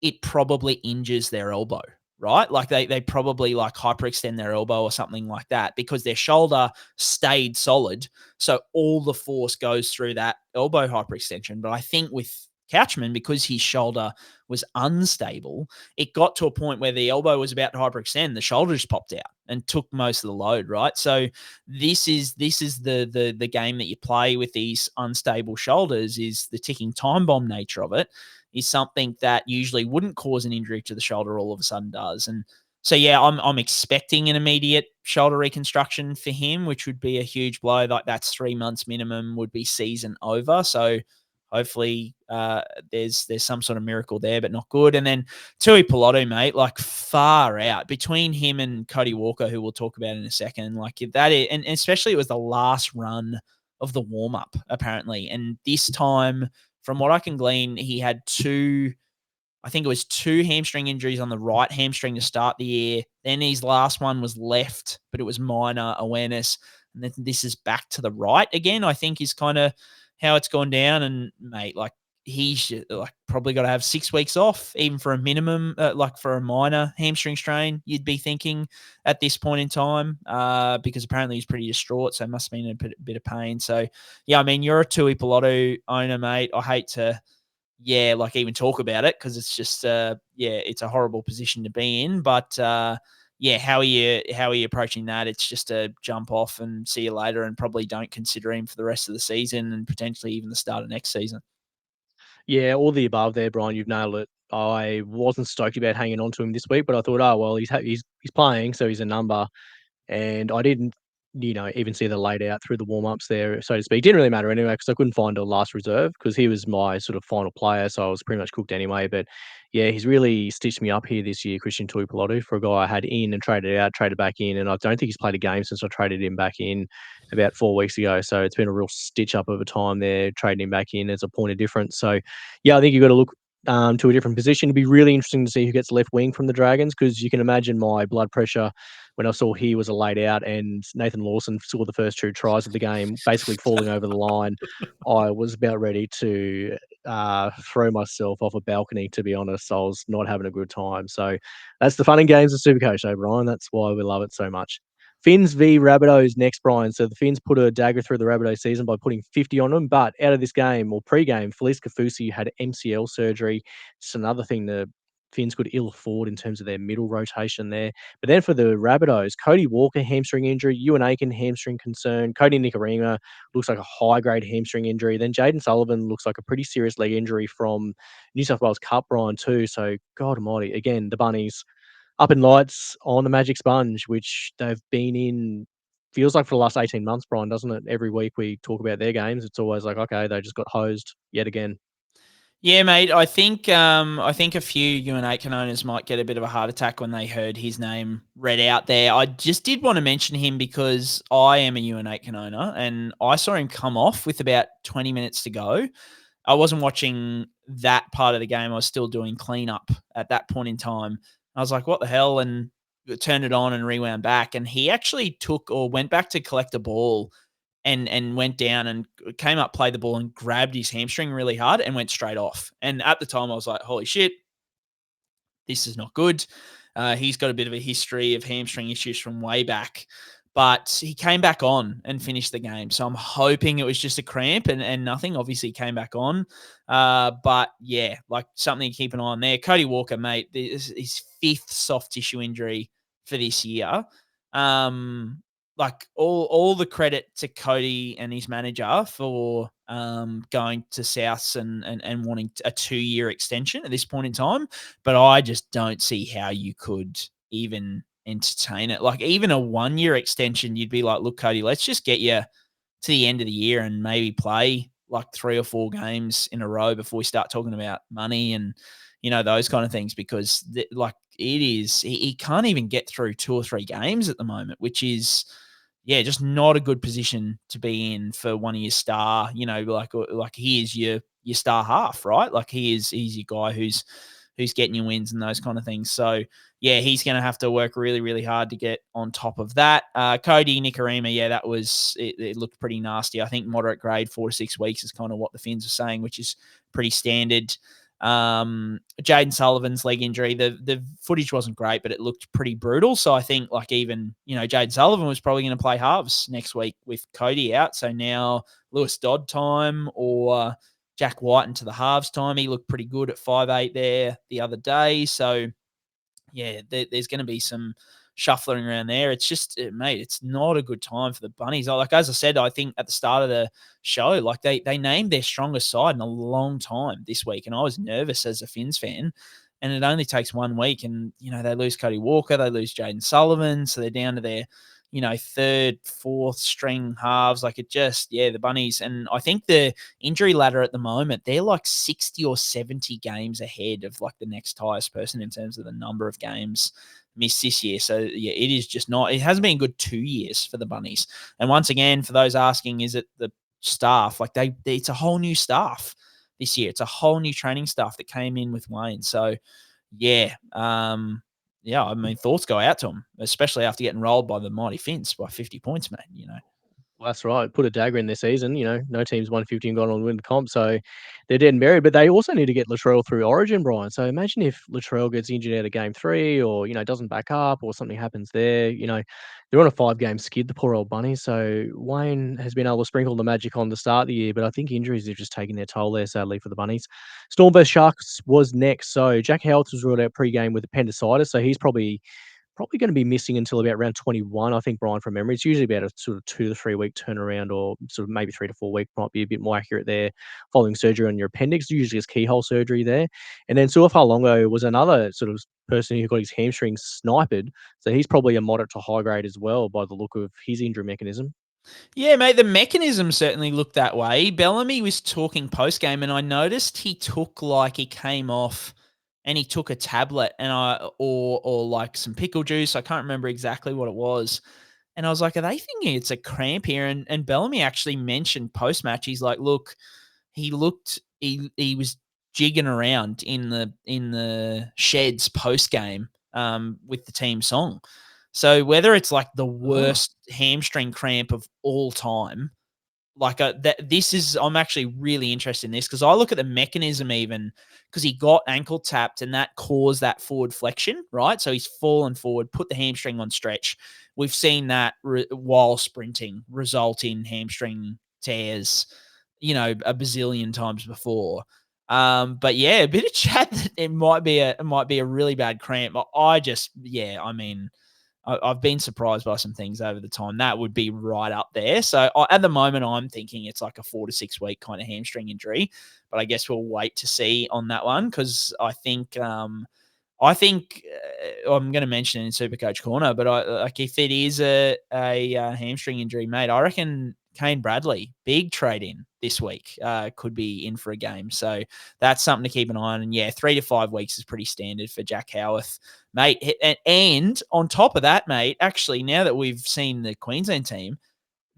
it probably injures their elbow, right? Like they probably hyperextend their elbow or something like that because their shoulder stayed solid. So all the force goes through that elbow hyperextension. But I think with Couchman, because his shoulder was unstable, it got to a point where the elbow was about to hyperextend, the shoulder just popped out and took most of the load, right? So this is the game that you play with these unstable shoulders, is the ticking time bomb nature of it is something that usually wouldn't cause an injury to the shoulder all of a sudden does. And so, yeah, I'm expecting an immediate shoulder reconstruction for him, which would be a huge blow. Like that's 3 months minimum, would be season over. So hopefully there's some sort of miracle there, but not good. And then Tui Piloto, mate, like far out between him and Cody Walker, who we'll talk about in a second. Like that, and especially it was the last run of the warm up apparently, and this time, from what I can glean, he had two hamstring injuries on the right hamstring to start the year. Then his last one was left, but it was minor awareness. And then this is back to the right again, I think is kind of how it's gone down. And mate, like he's probably got to have 6 weeks off, even for a minimum, for a minor hamstring strain, you'd be thinking at this point in time, because apparently he's pretty distraught. So it must have been a bit of pain. So yeah, I mean, you're a Tui Piloto owner, mate. I hate to, even talk about it because it's just, it's a horrible position to be in. But how are you approaching that? It's just a jump off and see you later, and probably don't consider him for the rest of the season and potentially even the start of next season. Yeah, all the above there, Brian. You've nailed it. I wasn't stoked about hanging on to him this week, but I thought, oh well, he's playing, so he's a number, and I didn't even see the laid out through the warm-ups there, so to speak. Didn't really matter anyway because I couldn't find a last reserve because he was my sort of final player, so I was pretty much cooked anyway. But yeah, he's really stitched me up here this year, Christian Tuipulotu, for a guy I had in and traded out, traded back in, and I don't think he's played a game since I traded him back in about 4 weeks ago. So it's been a real stitch up over time there, trading him back in as a point of difference. So yeah, I think you've got to look to a different position. It'd be really interesting to see who gets left wing from the Dragons because you can imagine my blood pressure when I saw he was a laid out and Nathan Lawson scored the first 2 tries of the game, basically falling over the line. I was about ready to throw myself off a balcony, to be honest. I was not having a good time. So that's the fun and games of Supercoach, Brian. That's why we love it so much. Finns v Rabbitohs next, Brian. So the Finns put a dagger through the Rabbitohs season by putting 50 on them. But out of this game, or pre-game, Felise Kaufusi had MCL surgery. Just another thing the Finns could ill afford in terms of their middle rotation there. But then for the Rabbitohs, Cody Walker, hamstring injury, Ewan Aiken, hamstring concern, Cody Nicarima looks like a high-grade hamstring injury. Then Jaydn Sullivan looks like a pretty serious leg injury from New South Wales Cup, Brian, too. So, God almighty, again, the Bunnies up in lights on the magic sponge, which they've been in, feels like for the last 18 months, Brian, doesn't it? Every week we talk about their games. It's always like, okay, they just got hosed yet again. Yeah, mate. I think a few UNA owners might get a bit of a heart attack when they heard his name read out there. I just did want to mention him because I am a UNA owner and I saw him come off with about 20 minutes to go. I wasn't watching that part of the game. I was still doing cleanup at that point in time. I was like, what the hell? And turned it on and rewound back. And he actually went back to collect a ball and went down and came up, played the ball and grabbed his hamstring really hard and went straight off. And at the time I was like, holy shit, this is not good. He's got a bit of a history of hamstring issues from way back, but he came back on and finished the game. So I'm hoping it was just a cramp and nothing. Obviously he came back on. But yeah, like something to keep an eye on there. Cody Walker, mate, this is his 5th soft tissue injury for this year. Like all the credit to Cody and his manager for going to Souths and wanting a 2-year extension at this point in time. But I just don't see how you could even entertain it. Like even a 1-year extension, you'd be like, look, Cody, let's just get you to the end of the year and maybe play like 3 or 4 games in a row before we start talking about money and, those kind of things, because he can't even get through 2 or 3 games at the moment, which is, just not a good position to be in for one of your star, like he is your star half, right? Like he's your guy who's getting you wins and those kind of things. So yeah, he's going to have to work really, really hard to get on top of that. Cody Nicarima, that was, it looked pretty nasty. I think moderate grade 4 to 6 weeks is kind of what the Finns are saying, which is pretty standard. Jaydn Sullivan's leg injury, the footage wasn't great, but it looked pretty brutal. So I think like even, Jaydn Sullivan was probably going to play halves next week with Cody out. So now Lewis Dodd time or Jack White into the halves time. He looked pretty good at 5'8" there the other day. So yeah, there's going to be some shuffling around there. It's just, mate, it's not a good time for the Bunnies. Like, as I said, I think at the start of the show, like they named their strongest side in a long time this week. And I was nervous as a Finns fan. And it only takes 1 week. And, they lose Cody Walker, they lose Jaydn Sullivan. So they're down to their, 3rd, 4th string halves. Like it just, the Bunnies. And I think the injury ladder at the moment, they're like 60 or 70 games ahead of like the next highest person in terms of the number of games missed this year. So yeah, it is just not, it hasn't been a good 2 years for the Bunnies. And once again, for those asking, is it the staff? Like it's a whole new staff this year. It's a whole new training staff that came in with Wayne. So yeah, I mean, thoughts go out to them, especially after getting rolled by the mighty Finns by 50 points, man, Well, that's right. Put a dagger in their season. No team's won 50 and gone on to win the comp, so they're dead and buried. But they also need to get Latrell through Origin, Brian. So imagine if Latrell gets injured out of game 3 or, doesn't back up or something happens there. They're on a 5-game skid, the poor old Bunnies. So Wayne has been able to sprinkle the magic on the start of the year, but I think injuries have just taken their toll there, sadly, for the Bunnies. Storm vs Sharks was next. So Jack Howitz was ruled out pre-game with appendicitis, so he's probably probably going to be missing until about round 21, I think, Brien, from memory. It's usually about a sort of 2 to 3 week turnaround, or sort of maybe 3 to 4 week, might be a bit more accurate there, following surgery on your appendix. Usually it's keyhole surgery there. And then Su'a was another sort of person who got his hamstring sniped. So he's probably a moderate to high grade as well by the look of his injury mechanism. Yeah, mate, the mechanism certainly looked that way. Bellamy was talking post-game, and I noticed he came off and he took a tablet or like some pickle juice. I can't remember exactly what it was. And I was like, are they thinking it's a cramp here? And Bellamy actually mentioned post-match, he's like, look, he was jigging around in the sheds post-game with the team song. So whether it's like the worst hamstring cramp of all time, I'm actually really interested in this, because I look at the mechanism, even because he got ankle tapped and that caused that forward flexion, right? So he's fallen forward, put the hamstring on stretch. We've seen that while sprinting result in hamstring tears, a bazillion times before. But yeah, a bit of chat that it might be a really bad cramp. I've been surprised by some things over the time. That would be right up there. So at the moment, I'm thinking it's like a 4 to 6 week kind of hamstring injury. But I guess we'll wait to see on that one, because I think I'm going to mention it in SuperCoach Corner. But if it is a hamstring injury, mate, I reckon Kane Bradley, big trade in this week, could be in for a game. So that's something to keep an eye on. And yeah, 3 to 5 weeks is pretty standard for Jack Howarth, mate. And on top of that, mate, actually, now that we've seen the Queensland team,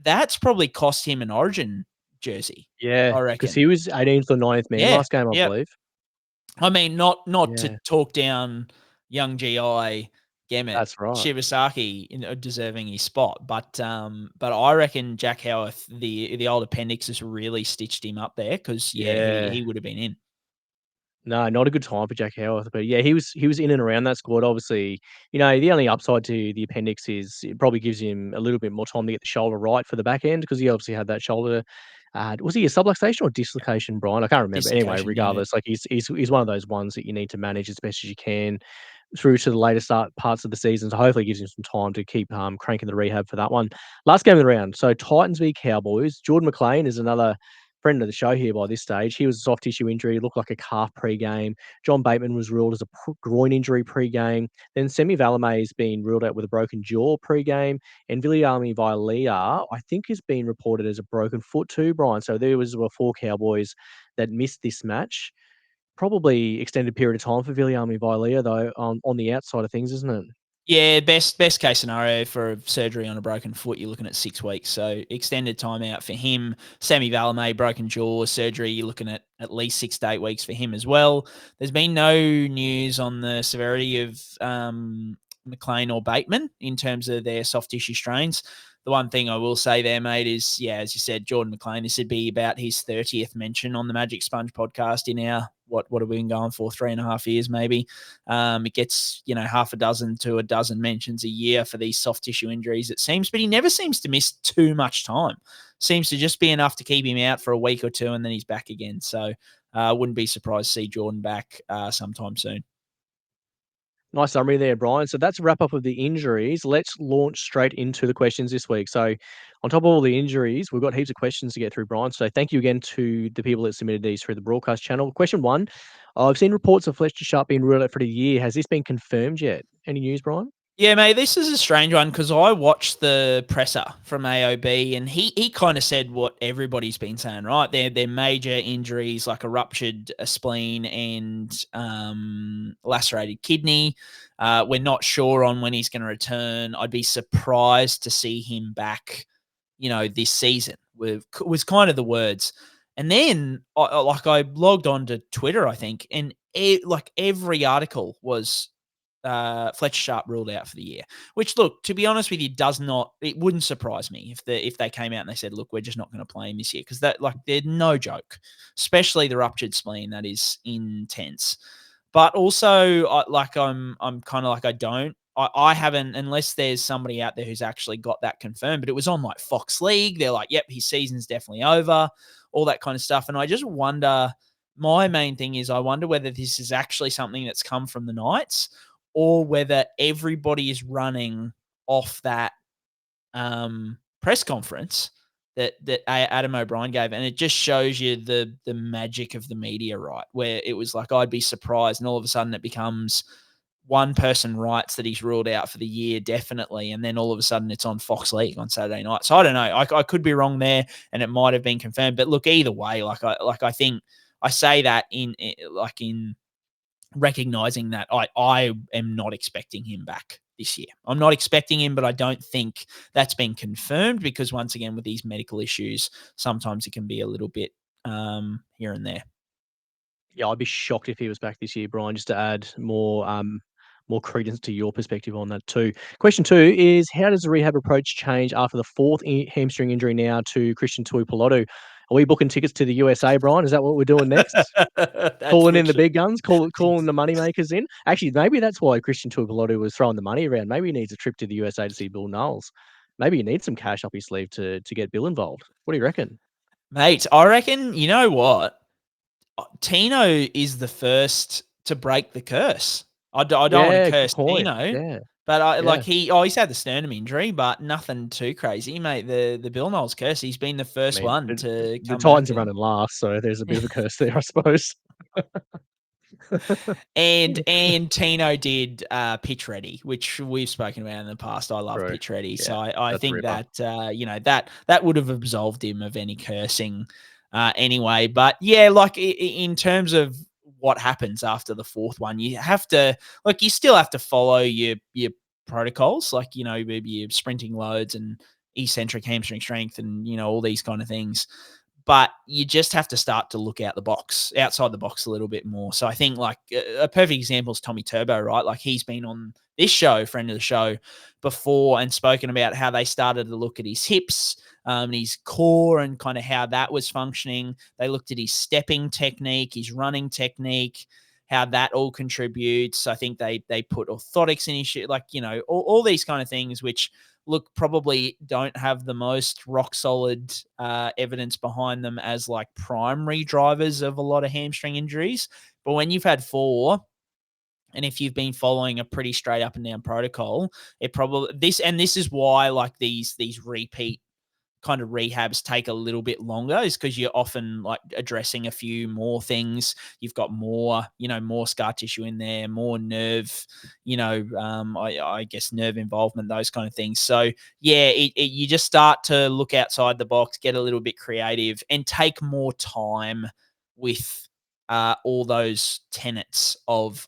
that's probably cost him an Origin jersey. Yeah, I reckon, because he was 18th or 9th man last game, I believe. I mean, not to talk down young GI Gemmet, That's right. Shibasaki, deserving his spot, but I reckon Jack Howarth, the old appendix, has really stitched him up there, because he would have been in. No, not a good time for Jack Howarth, but yeah, he was in and around that squad. Obviously, the only upside to the appendix is it probably gives him a little bit more time to get the shoulder right for the back end, because he obviously had that shoulder. Was he a subluxation or dislocation, Brien? I can't remember. Anyway, regardless, like he's one of those ones that you need to manage as best as you can through to the later parts of the season. So hopefully it gives him some time to keep cranking the rehab for that one. Last game of the round. So Titans v Cowboys. Jordan McLean is another friend of the show here by this stage. He was a soft tissue injury, looked like a calf pre-game. John Bateman was ruled as a groin injury pre-game. Then Semi Valame has been ruled out with a broken jaw pre-game. And Viliami Fifita, I think, has been reported as a broken foot too, Brien. So there was 4 Cowboys that missed this match. Probably extended period of time for Viliami Fifita, though, on the outside of things, isn't it? Yeah, best case scenario for surgery on a broken foot, you're looking at 6 weeks. So extended time out for him. Semi Valame, broken jaw, surgery, you're looking at least 6 to 8 weeks for him as well. There's been no news on the severity of McLean or Bateman in terms of their soft tissue strains. The one thing I will say there, mate, is, as you said, Jordan McLean, this would be about his 30th mention on the Magic Sponge podcast in our, what have we been going for, 3.5 years maybe. It gets, half a dozen to a dozen mentions a year for these soft tissue injuries, it seems, but he never seems to miss too much time. Seems to just be enough to keep him out for a week or two, and then he's back again. So wouldn't be surprised to see Jordan back sometime soon. Nice summary there, Brien. So that's a wrap up of the injuries. Let's launch straight into the questions this week. So on top of all the injuries, we've got heaps of questions to get through, Brien. So thank you again to the people that submitted these through the broadcast channel. Question 1, I've seen reports of Fletcher Sharp being ruled out for the year. Has this been confirmed yet? Any news, Brien? Yeah, mate, this is a strange one, because I watched the presser from AOB, and he kind of said what everybody's been saying, right? They're major injuries, like a ruptured spleen and lacerated kidney. We're not sure on when he's going to return. I'd be surprised to see him back, this season, was kind of the words. And then I logged on to Twitter, I think, and every article was Fletcher Sharp ruled out for the year, which, look, to be honest with you, it wouldn't surprise me if they came out and they said, look, we're just not going to play him this year, because they're no joke, especially the ruptured spleen. That is intense. But also, I'm kind of I haven't, unless there's somebody out there who's actually got that confirmed, but it was on like Fox League. They're like, yep, his season's definitely over, all that kind of stuff. And I just wonder, my main thing is, I wonder whether this is actually something that's come from the Knights, or whether everybody is running off that press conference that Adam O'Brien gave, and it just shows you the magic of the media, right? Where it was like, I'd be surprised, and all of a sudden it becomes one person writes that he's ruled out for the year, definitely, and then all of a sudden it's on Fox League on Saturday night. So I don't know. I could be wrong there, and it might have been confirmed. But look, either way, I think I say that in recognizing that I am not expecting him back this year. I'm not expecting him, but I don't think that's been confirmed because once again, with these medical issues, sometimes it can be a little bit here and there. Yeah, I'd be shocked if he was back this year, Brien, just to add more credence to your perspective on that too. Question 2 is, how does the rehab approach change after the fourth hamstring injury now to Christian Tuipulotu? Are we booking tickets to the USA, Brien? Is that what we're doing next? Calling in the big guns, calling the moneymakers in. Actually, maybe that's why Christian Tuipulotu was throwing the money around. Maybe he needs a trip to the USA to see Bill Knowles. Maybe he needs some cash up his sleeve to get Bill involved. What do you reckon? Mate, I reckon, you know what? Tino is the first to break the curse. I don't want to curse Tino, but he's had the sternum injury, but nothing too crazy, mate. The Bill Knowles curse, he's been the first one to come. The Titans are running last, so there's a bit of a curse there, I suppose. and Tino did pitch ready, which we've spoken about in the past. I love pitch ready, yeah, so I think that that would have absolved him of any cursing anyway. But yeah, like in terms of what happens after the fourth one, you have to you still have to follow your protocols, like maybe your sprinting loads and eccentric hamstring strength and all these kind of things. But you just have to start to look outside the box a little bit more. So I think a perfect example is Tommy Turbo, right? Like he's been on this show, friend of the show, before and spoken about how they started to look at his hips, his core and kind of how that was functioning. They looked at his stepping technique, his running technique, how that all contributes. I think they put orthotics in his shit, all these kind of things, which probably don't have the most rock solid evidence behind them as primary drivers of a lot of hamstring injuries. But when you've had 4, and if you've been following a pretty straight up and down protocol, this is why these repeat kind of rehabs take a little bit longer, is because you're often addressing a few more things. You've got more scar tissue in there, more nerve, I guess nerve involvement, those kind of things. So yeah, you just start to look outside the box, get a little bit creative and take more time with all those tenets of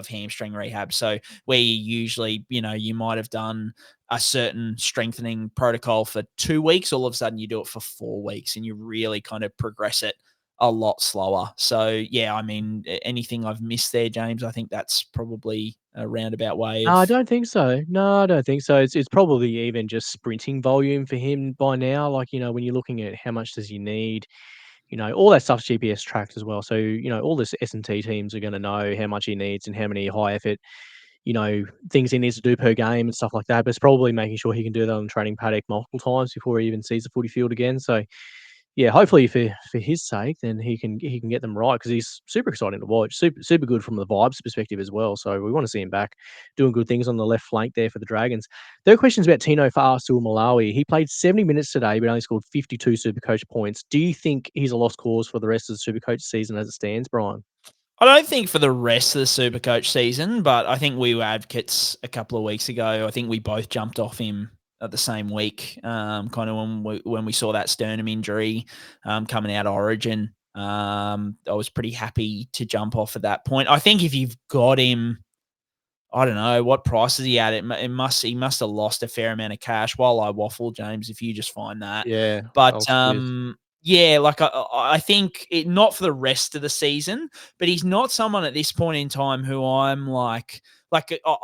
hamstring rehab. So where you usually, you might have done a certain strengthening protocol for 2 weeks, all of a sudden you do it for 4 weeks and you really kind of progress it a lot slower. So yeah, I mean, anything I've missed there, James, I think that's probably a roundabout way. I don't think so. No, I don't think so. It's probably even just sprinting volume for him by now. When you're looking at how much does he need, all that stuff's GPS tracked as well. So, all the S&T teams are going to know how much he needs and how many high effort, things he needs to do per game and stuff like that. But it's probably making sure he can do that on the training paddock multiple times before he even sees the footy field again. So, yeah, hopefully for his sake, then he can get them right, because he's super exciting to watch. Super good from the vibes perspective as well. So we want to see him back doing good things on the left flank there for the Dragons. There are questions about Tino Fa'asuamaleaui. He played 70 minutes today, but only scored 52 SuperCoach points. Do you think he's a lost cause for the rest of the SuperCoach season as it stands, Brien? I don't think for the rest of the SuperCoach season, but I think we were advocates a couple of weeks ago. I think we both jumped off him at the same week, kind of when we saw that sternum injury coming out of Origin. I was pretty happy to jump off at that point. I think if you've got him, I don't know what price is he at. He must have lost a fair amount of cash while I waffle, James. If you just find that, yeah. But yeah, I think it not for the rest of the season, but he's not someone at this point in time who I'm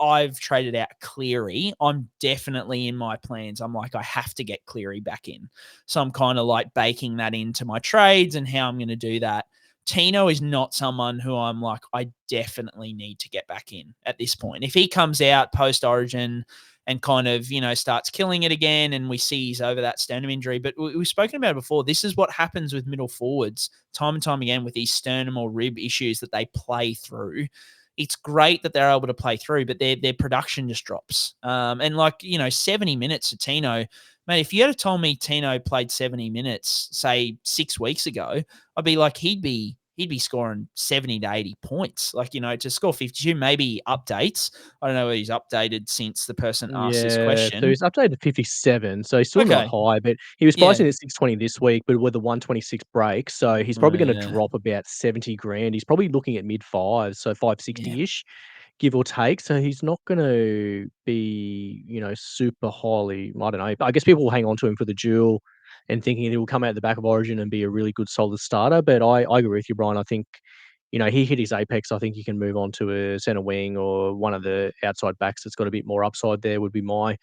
I've traded out Cleary. I'm definitely in my plans. I'm I have to get Cleary back in. So I'm kind of baking that into my trades and how I'm going to do that. Tino is not someone who I'm I definitely need to get back in at this point. If he comes out post-Origin and kind of, starts killing it again and we see he's over that sternum injury. But we've spoken about it before. This is what happens with middle forwards time and time again with these sternum or rib issues that they play through. it's great that they're able to play through, but their production just drops. And 70 minutes to Tino, mate, if you had told me Tino played 70 minutes, say 6 weeks ago, I'd be like, he'd be scoring 70 to 80 points. To score 52, maybe updates. I don't know whether he's updated since the person asked this question. So he's updated to 57, so he's still not high, but he was pricing at 620 this week, but with a 126 break, so he's probably going to drop about 70 grand. He's probably looking at mid fives, so 560-ish. Give or take. So he's not going to be, super highly, I don't know. I guess people will hang on to him for the duel and thinking he will come out the back of Origin and be a really good solid starter. But I agree with you, Brien. I think, he hit his apex. I think he can move on to a centre wing or one of the outside backs that's got a bit more upside there would be my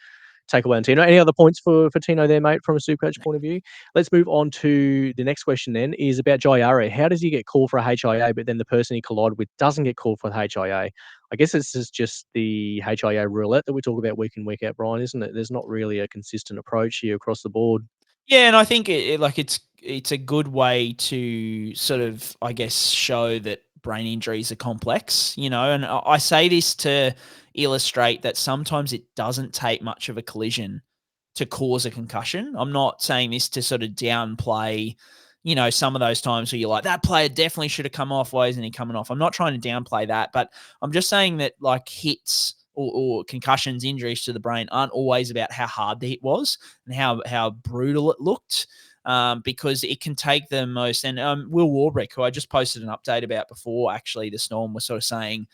takeaway on Tino. Any other points for Tino there, mate, from a SuperCoach point of view? Let's move on to the next question then, is about Jahream. How does he get called for a HIA, but then the person he collided with doesn't get called for the HIA? I guess this is just the HIA roulette that we talk about week in, week out, Brien, isn't it? There's not really a consistent approach here across the board. Yeah, and I think it's a good way to sort of, I guess, show that brain injuries are complex, and I say this to illustrate that sometimes it doesn't take much of a collision to cause a concussion. I'm not saying this to sort of downplay, some of those times where you're like, that player definitely should have come off. Why isn't he coming off? I'm not trying to downplay that, but I'm just saying that hits or concussions, injuries to the brain aren't always about how hard the hit was and how brutal it looked. Because it can take the most. And Will Warbrick, who I just posted an update about before, actually, the Storm was sort of saying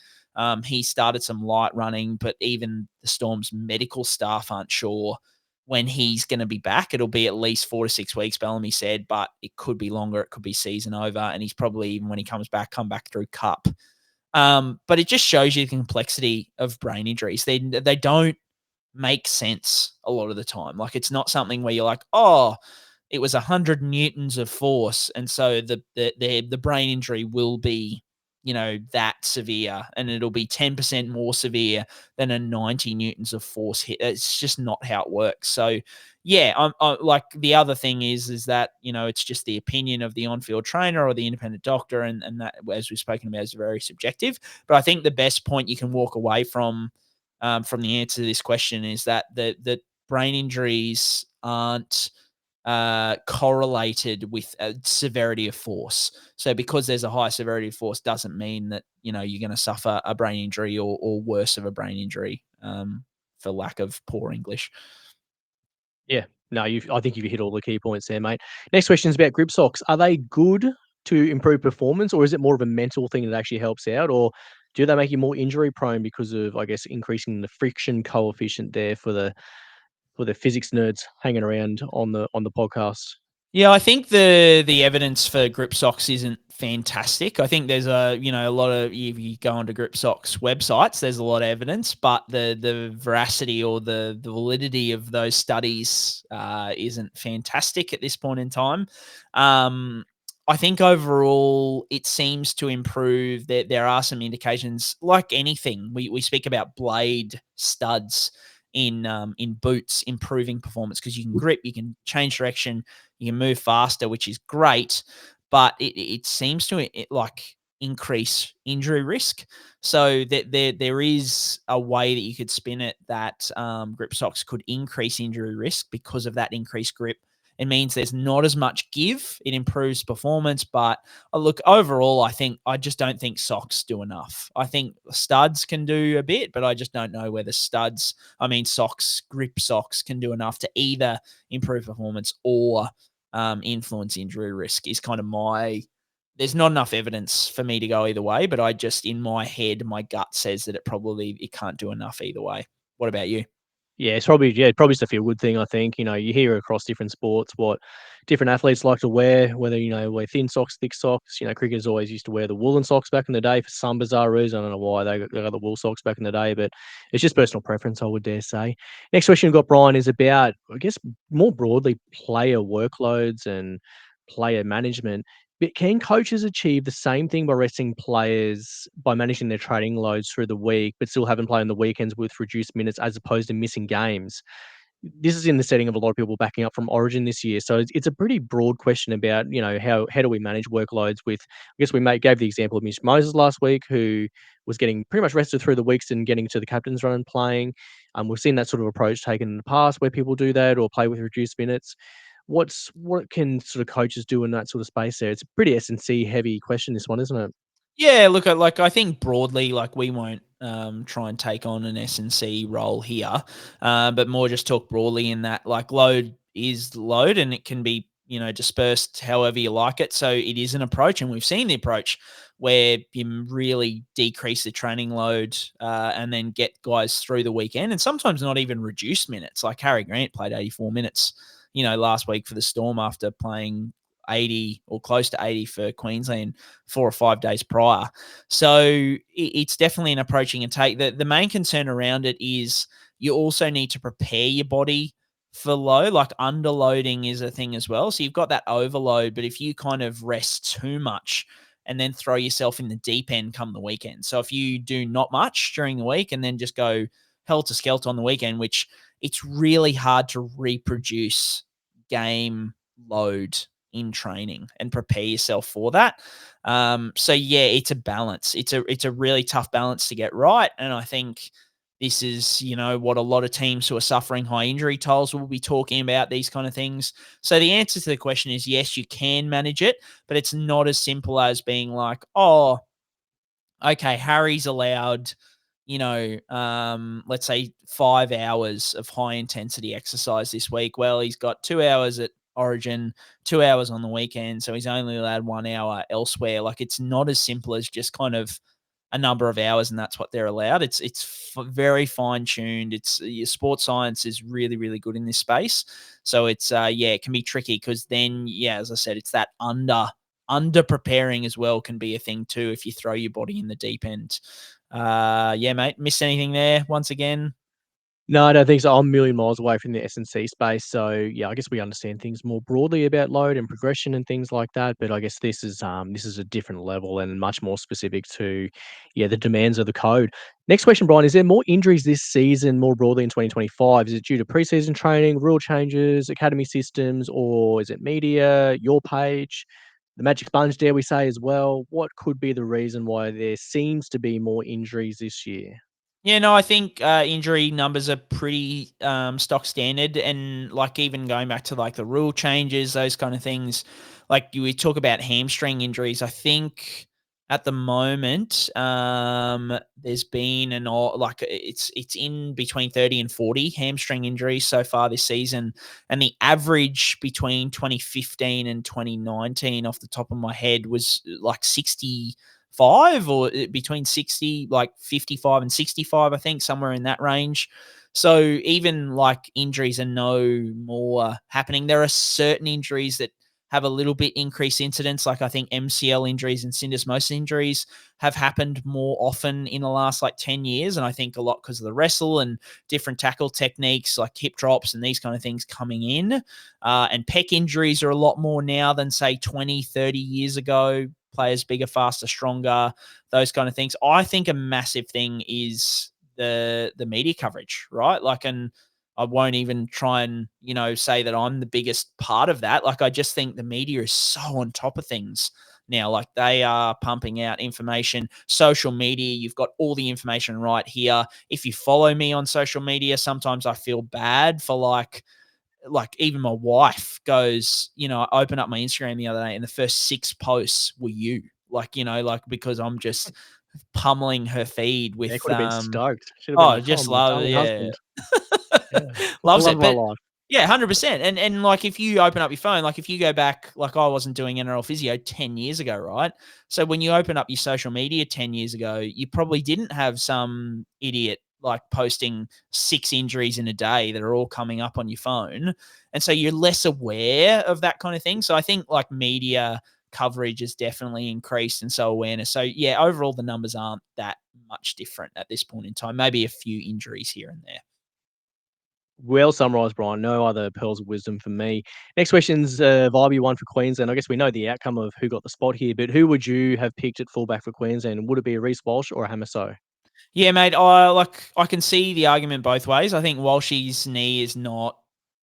he started some light running, but even the Storm's medical staff aren't sure when he's going to be back. It'll be at least 4 to 6 weeks, Bellamy said, but it could be longer. It could be season over. And he's probably, even when he comes back, come back through Cup. But it just shows you the complexity of brain injuries. They don't make sense a lot of the time. It's not something where you're like, oh, it was 100 newtons of force, and so the brain injury will be, that severe, and it'll be 10% more severe than a 90 newtons of force hit. It's just not how it works. So, yeah, I like the other thing is that, it's just the opinion of the on-field trainer or the independent doctor, and that, as we've spoken about, is very subjective. But I think the best point you can walk away from the answer to this question is that the brain injuries aren't correlated with severity of force. So because there's a high severity of force doesn't mean that, you're going to suffer a brain injury or worse of a brain injury, for lack of poor English. Yeah, no, I think you've hit all the key points there, mate. Next question is about grip socks. Are they good to improve performance, or is it more of a mental thing that actually helps out, or do they make you more injury prone because of, I guess, increasing the friction coefficient there for the physics nerds hanging around on the podcast? Yeah, I think the evidence for grip socks isn't fantastic. I think there's a lot of, if you go onto grip socks websites, there's a lot of evidence, but the veracity or the validity of those studies isn't fantastic at this point in time. I think overall it seems to improve. There are some indications, like anything. We speak about blade studs in boots improving performance because you can grip, you can change direction, you can move faster, which is great, but it seems to increase injury risk. So there is a way that you could spin it that grip socks could increase injury risk because of that increased grip. It means there's not as much give. It improves performance, but look, overall, I just don't think socks do enough. I think studs can do a bit, but I just don't know whether socks, grip socks can do enough to either improve performance or influence injury risk is kind of there's not enough evidence for me to go either way, but I just, in my head, my gut says that it can't do enough either way. What about you? Yeah, it's probably just a feel good thing. I think, you hear across different sports what different athletes like to wear, whether, wear thin socks, thick socks. Cricketers always used to wear the woolen socks back in the day for some bizarre reason. I don't know why they got the wool socks back in the day, but it's just personal preference, I would dare say. Next question we've got, Brien, is about, I guess, more broadly player workloads and player management. But can coaches achieve the same thing by resting players by managing their training loads through the week, but still having play on the weekends with reduced minutes as opposed to missing games? this is in the setting of a lot of people backing up from Origin this year. So it's a pretty broad question about, how do we manage workloads with, I guess we gave the example of Mitch Moses last week, who was getting pretty much rested through the weeks and getting to the captain's run and playing. We've seen that sort of approach taken in the past where people do that or play with reduced minutes. What can sort of coaches do in that sort of space there? It's a pretty S&C heavy question, this one, isn't it? Yeah, look, I think broadly, like we won't try and take on an S&C role here, but more just talk broadly in that like load is load and it can be, dispersed however you like it. So it is an approach, and we've seen the approach where you really decrease the training load and then get guys through the weekend, and sometimes not even reduced minutes. Like Harry Grant played 84 minutes, last week for the Storm after playing 80 or close to 80 for Queensland 4 or 5 days prior. So it's definitely an approaching and take. The main concern around it is you also need to prepare your body for low. Like underloading is a thing as well. So you've got that overload, but if you kind of rest too much and then throw yourself in the deep end come the weekend. So if you do not much during the week and then just go helter skelter on the weekend, which it's really hard to reproduce game load in training and prepare yourself for that. So yeah, it's a balance. It's a really tough balance to get right. And I think this is, what a lot of teams who are suffering high injury tolls will be talking about, these kind of things. So the answer to the question is yes, you can manage it, but it's not as simple as being like, oh, okay, Harry's allowed, let's say 5 hours of high intensity exercise this week. Well, he's got 2 hours at Origin, 2 hours on the weekend, so he's only allowed 1 hour elsewhere. Like it's not as simple as just kind of a number of hours and that's what they're allowed. It's very fine tuned. Your sports science is really, really good in this space. So it's it can be tricky because then, as I said, it's that under preparing as well can be a thing too if you throw your body in the deep end. Mate, missed anything there once again? No, I don't think so. I'm a million miles away from the S&C space. So, yeah, I guess we understand things more broadly about load and progression and things like that. But I guess this is a different level and much more specific to, the demands of the code. Next question, Brian, is there more injuries this season more broadly in 2025? Is it due to preseason training, rule changes, academy systems, or is it media, your page, the magic sponge, dare we say, as well? What could be the reason why there seems to be more injuries this year? Yeah, no, I think injury numbers are pretty stock standard, and like even going back to like the rule changes, those kind of things. Like we talk about hamstring injuries. I think at the moment there's been it's in between 30 and 40 hamstring injuries so far this season, and the average between 2015 and 2019, off the top of my head, was like 65 or between 60, like 55 and 65, I think, somewhere in that range. So even like injuries are no more happening. There are certain injuries that have a little bit increased incidence. Like I think MCL injuries and syndesmosis injuries have happened more often in the last like 10 years. And I think a lot because of the wrestle and different tackle techniques like hip drops and these kind of things coming in. And pec injuries are a lot more now than say 20, 30 years ago. Players bigger, faster, stronger, those kind of things. I think a massive thing is the media coverage, right? Like, and I won't even try and, say that I'm the biggest part of that. Like, I just think the media is so on top of things now. Like, they are pumping out information. Social media, you've got all the information right here. If you follow me on social media, sometimes I feel bad for like even my wife goes, I opened up my Instagram the other day and the first 6 posts were you. Because I'm just pummeling her feed with They could have been stoked. Should have been like, just "Oh, my love it. darling Yeah. husband." Yeah. Loves Love it. my But life. yeah, 100%. And like if you open up your phone, like if you go back, like I wasn't doing NRL Physio 10 years ago, right? So when you open up your social media 10 years ago, you probably didn't have some idiot like posting 6 injuries in a day that are all coming up on your phone. And so you're less aware of that kind of thing. So I think like media coverage has definitely increased, and so awareness. So yeah, overall the numbers aren't that much different at this point in time. Maybe a few injuries here and there. Well summarised, Brian. No other pearls of wisdom for me. Next question's a vibey one for Queensland. I guess we know the outcome of who got the spot here, but who would you have picked at fullback for Queensland? Would it be a Reece Walsh or a Hamish? Yeah, mate. I can see the argument both ways. I think Walshy's knee is not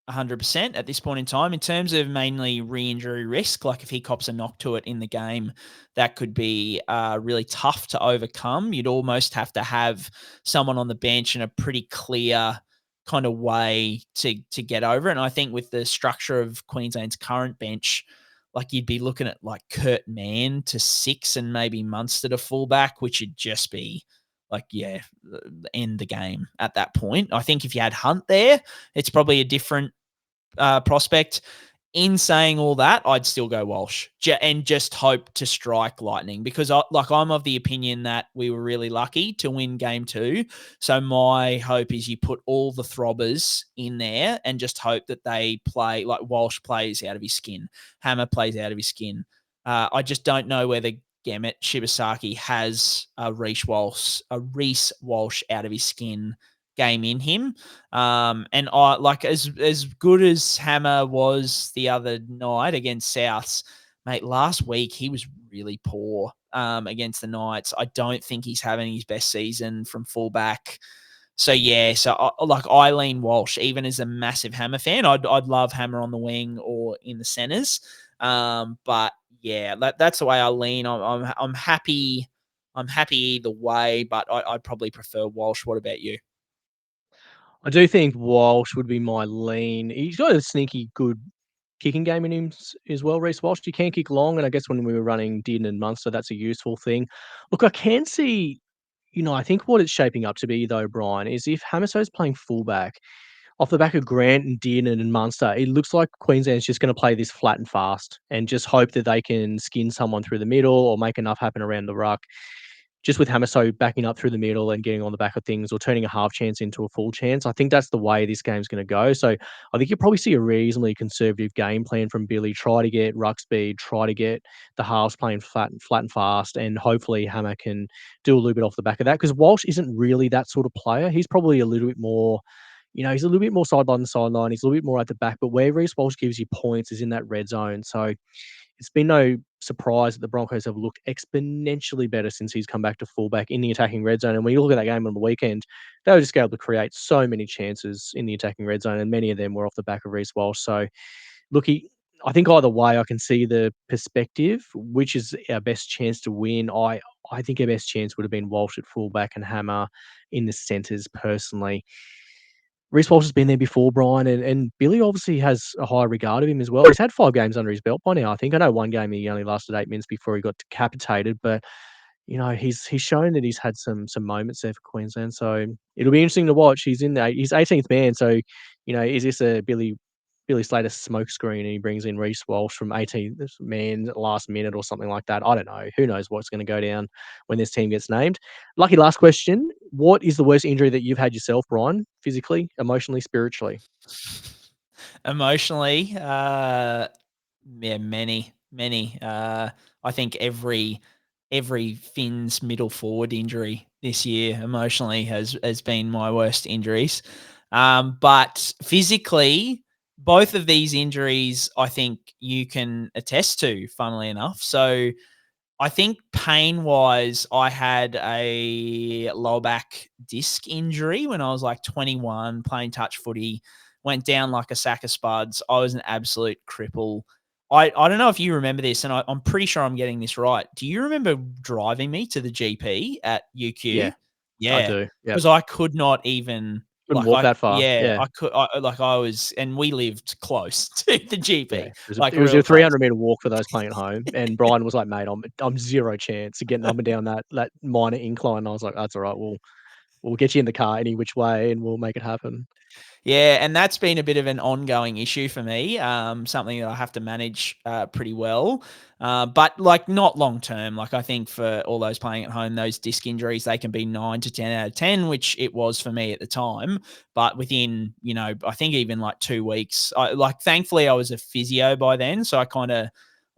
100% at this point in time in terms of mainly re-injury risk. Like if he cops a knock to it in the game, that could be really tough to overcome. You'd almost have to have someone on the bench in a pretty clear kind of way to get over it. And I think with the structure of Queensland's current bench, like you'd be looking at like Kurt Mann to 6 and maybe Munster to fullback, which would just be like, yeah, end the game at that point. I think if you had Hunt there, it's probably a different prospect. In saying all that, I'd still go Walsh and just hope to strike lightning because I'm of the opinion that we were really lucky to win game 2. So my hope is you put all the throbbers in there and just hope that they play like Walsh plays out of his skin. Hammer plays out of his skin. I just don't know whether Gamet Shibasaki has a Reece Walsh out of his skin game in him. And I like as good as Hammer was the other night against Souths, mate, last week he was really poor against the Knights. I don't think he's having his best season from fullback. So yeah, I lean Walsh, even as a massive Hammer fan. I'd love Hammer on the wing or in the centers. But yeah, that's the way I lean. I'm happy. I'm happy either way, but I'd probably prefer Walsh. What about you? I do think Walsh would be my lean. He's got a sneaky good kicking game in him as well, Reece Walsh. He can kick long, and I guess when we were running Dearden and Munster, that's a useful thing. Look, I can see, I think what it's shaping up to be, though, Brian, is if Hamiso's playing fullback, off the back of Grant and Dearden and Munster, it looks like Queensland's just going to play this flat and fast and just hope that they can skin someone through the middle or make enough happen around the ruck. Just with Hamiso backing up through the middle and getting on the back of things or turning a half chance into a full chance, I think that's the way this game's going to go. So I think you'll probably see a reasonably conservative game plan from Billy. Try to get ruck speed, try to get the halves playing flat and fast, and hopefully Hammer can do a little bit off the back of that because Walsh isn't really that sort of player. He's probably a little bit more, he's a little bit more sideline to sideline. He's a little bit more at the back, but where Reece Walsh gives you points is in that red zone. So it's been no surprise that the Broncos have looked exponentially better since he's come back to fullback in the attacking red zone. And when you look at that game on the weekend, they were just able to create so many chances in the attacking red zone, and many of them were off the back of Reece Walsh. So, look, I think either way, I can see the perspective, which is our best chance to win. I think our best chance would have been Walsh at fullback and Hammer in the centres personally. Reece Walsh has been there before, Brian, and Billy obviously has a high regard of him as well. He's had 5 games under his belt by now, I think. I know one game he only lasted 8 minutes before he got decapitated, but he's shown that he's had some moments there for Queensland. So it'll be interesting to watch. He's in his 18th man. So, is this a Billy Slater smokescreen and he brings in Reece Walsh from 18th man last minute or something like that? I don't know. Who knows what's going to go down when this team gets named? Lucky last question. What is the worst injury that you've had yourself, Brian? Physically, emotionally, spiritually? Emotionally, yeah, many. I think every Finn's middle forward injury this year emotionally has been my worst injuries. But physically, both of these injuries, I think you can attest to, funnily enough. So I think pain-wise, I had a lower back disc injury when I was like 21, playing touch footy, went down like a sack of spuds. I was an absolute cripple. I don't know if you remember this, and I'm pretty sure I'm getting this right. Do you remember driving me to the GP at UQ? Yeah, I do. Yeah, Because I could not even couldn't walk that far. Yeah. I could. I was, and we lived close to the GP. Yeah, Like it was real a close. 300-meter walk for those playing at home, and Brian was like, "Mate, I'm zero chance of getting up and down that minor incline." I was like, "That's all right. We'll get you in the car any which way, and we'll make it happen." Yeah, and that's been a bit of an ongoing issue for me, something that I have to manage pretty well, but like not long term. Like I think for all those playing at home, those disc injuries, they can be 9 to 10 out of 10, which it was for me at the time. But within, I think even like 2 weeks, thankfully I was a physio by then, so I kind of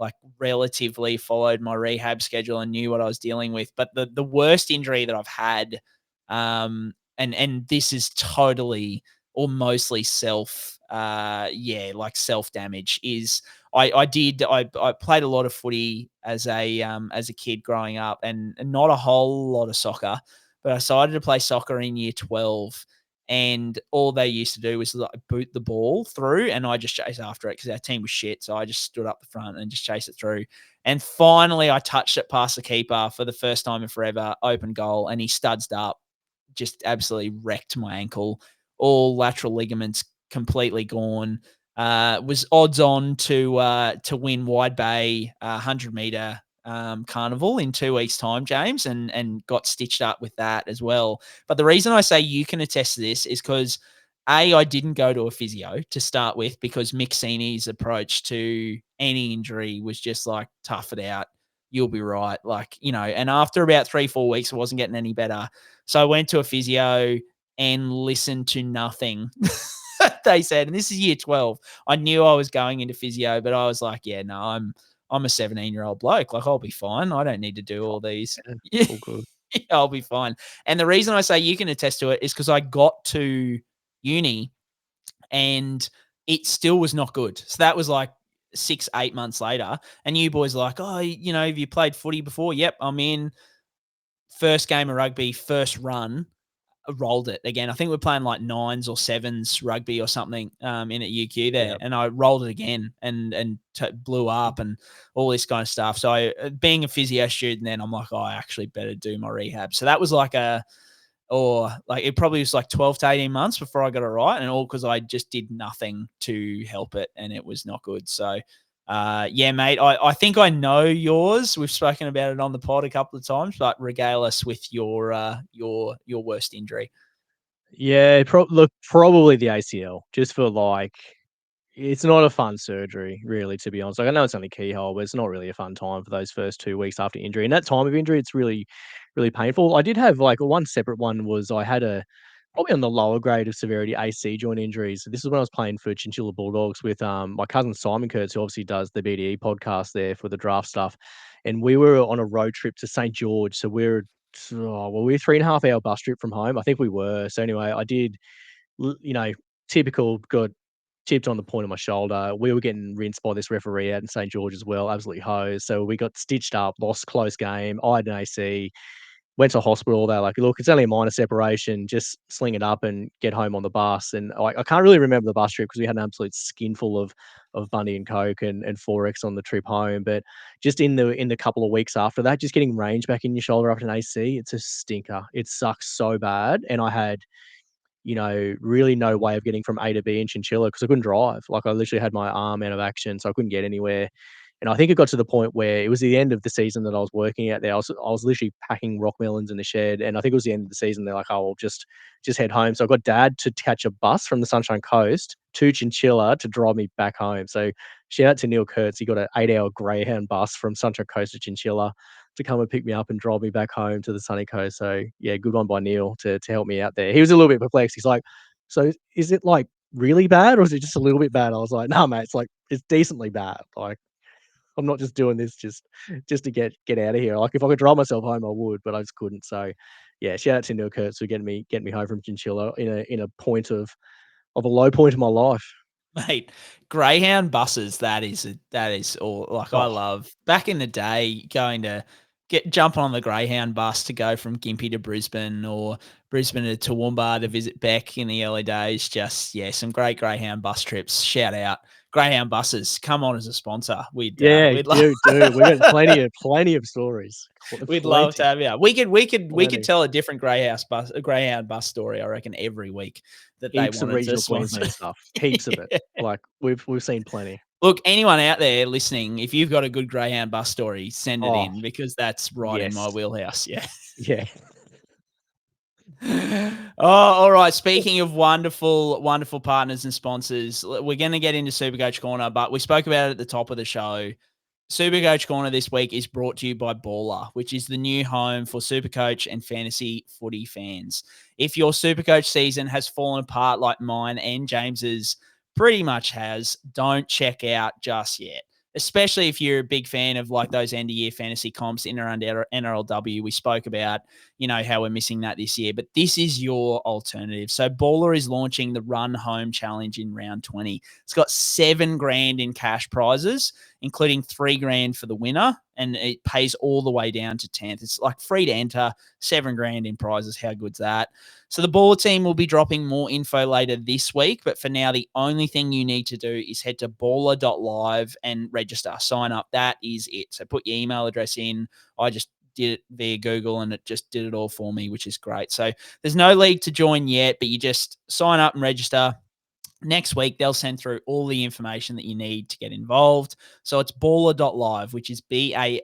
like relatively followed my rehab schedule and knew what I was dealing with. But the worst injury that I've had, and this is totally or mostly self damage is I played a lot of footy as a kid growing up and not a whole lot of soccer, but I decided to play soccer in year 12. And all they used to do was like boot the ball through, and I just chase after it because our team was shit. So I just stood up the front and just chase it through. And finally, I touched it past the keeper for the first time in forever, open goal, and he studsed up, just absolutely wrecked my ankle. All lateral ligaments completely gone. Was odds on to win Wide Bay 100-meter carnival in 2 weeks' time, James, and got stitched up with that as well. But the reason I say you can attest to this is because I didn't go to a physio to start with because Mick Sini's approach to any injury was just like, tough it out. You'll be right. Like, you know, and after about 3-4 weeks, it wasn't getting any better. So I went to a physio and listened to nothing. They said, and this is year 12. I knew I was going into physio, but I was like, yeah, no, I'm a 17-year-old bloke. Like, I'll be fine. I don't need to do all these. Yeah, all good. I'll be fine. And the reason I say you can attest to it is because I got to uni and it still was not good. So that was like 6-8 months later. And you boys are like, oh, you know, have you played footy before? Yep, I'm in. First game of rugby, first run. Rolled it again. I think we're playing like 9s or 7s rugby or something in at UQ there. Yep. And I rolled it again and blew up and all this kind of stuff. So being a physio student then, I'm like, oh, I actually better do my rehab. So that was like it probably was like 12 to 18 months before I got it right, and all because I just did nothing to help it and it was not good. So yeah, mate, I think I know yours. We've spoken about it on the pod a couple of times, but regale us with your worst injury. Yeah, probably the ACL, just for like, it's not a fun surgery, really, to be honest. Like, I know it's only keyhole, but it's not really a fun time for those first 2 weeks after injury. And that time of injury, it's really, really painful. I did have like one separate one was I had probably on the lower grade of severity AC joint injuries. So this is when I was playing for Chinchilla Bulldogs with my cousin Simon Kurtz, who obviously does the BDE podcast there for the draft stuff. And we were on a road trip to St. George. So we were 3.5 hour bus trip from home. I think we were. So anyway, I did, typical, got tipped on the point of my shoulder. We were getting rinsed by this referee out in St. George as well, absolutely hosed. So we got stitched up, lost close game. I had an AC. Went to hospital. They're like, look, it's only a minor separation. Just sling it up and get home on the bus. And I can't really remember the bus trip because we had an absolute skinful of Bundy and Coke and Forex on the trip home. But just in the couple of weeks after that, just getting range back in your shoulder after an AC, it's a stinker. It sucks so bad. And I had, really no way of getting from A to B in Chinchilla because I couldn't drive. Like, I literally had my arm out of action, so I couldn't get anywhere. And I think it got to the point where it was the end of the season that I was working out there. I was literally packing rock melons in the shed, and I think it was the end of the season. They're like, "Oh, well, just head home." So I got Dad to catch a bus from the Sunshine Coast to Chinchilla to drive me back home. So shout out to Neil Kurtz. He got an 8-hour Greyhound bus from Sunshine Coast to Chinchilla to come and pick me up and drive me back home to the sunny coast. So yeah, good one by Neil to help me out there. He was a little bit perplexed. He's like, "So is it like really bad, or is it just a little bit bad?" I was like, "No, mate, it's decently bad. Like, I'm not just doing this just to get out of here. Like, if I could drive myself home, I would, but I just couldn't." So yeah, shout out to Neil Kurtz for getting me home from Chinchilla in a point of a low point in my life. Mate, Greyhound buses, that is all. Like, I love back in the day going to jump on the Greyhound bus to go from Gympie to Brisbane or Brisbane to Toowoomba to visit Beck in the early days. Just, yeah, some great Greyhound bus trips. Shout out. Greyhound buses, come on as a sponsor. We'd love dude. We've got plenty of stories. We'd love to have you. We could tell a different Greyhound bus story, I reckon, every week that heaps they wanted of regional to sponsor. Queensland stuff. Heaps of it. Like, we've seen plenty. Look, anyone out there listening, if you've got a good Greyhound bus story, send it in because that's right in my wheelhouse. Yeah. Yeah. Oh, all right. Speaking of wonderful, wonderful partners and sponsors, we're going to get into SuperCoach Corner, but we spoke about it at the top of the show. SuperCoach Corner this week is brought to you by Baller, which is the new home for SuperCoach and fantasy footy fans. If your SuperCoach season has fallen apart like mine and James's pretty much has, don't check out just yet. Especially if you're a big fan of like those end of year fantasy comps in around NRLW. We spoke about, how we're missing that this year, but this is your alternative. So Baller is launching the Run Home Challenge in round 20. It's got $7,000 in cash prizes. including $3,000 for the winner, and it pays all the way down to 10th. It's like free to enter, $7,000 in prizes. How good's that? So the Baller team will be dropping more info later this week, but for now, the only thing you need to do is head to baller.live and register. Sign up. That is it. So put your email address in. I just did it via Google and it just did it all for me, which is great. So there's no league to join yet, but you just sign up and register. Next week, they'll send through all the information that you need to get involved. So it's baller.live, which is BALLR.live.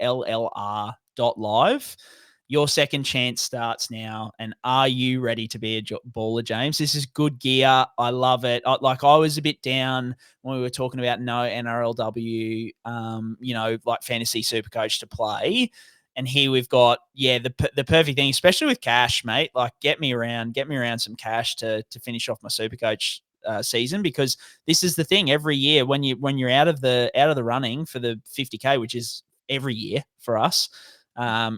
Your second chance starts now. And are you ready to be a baller, James? This is good gear. I love it. I was a bit down when we were talking about no NRLW, like fantasy SuperCoach to play. And here we've got, the perfect thing, especially with cash, mate. Like get me around some cash to finish off my SuperCoach season, because this is the thing every year when you're out of the running for the 50K, which is every year for us.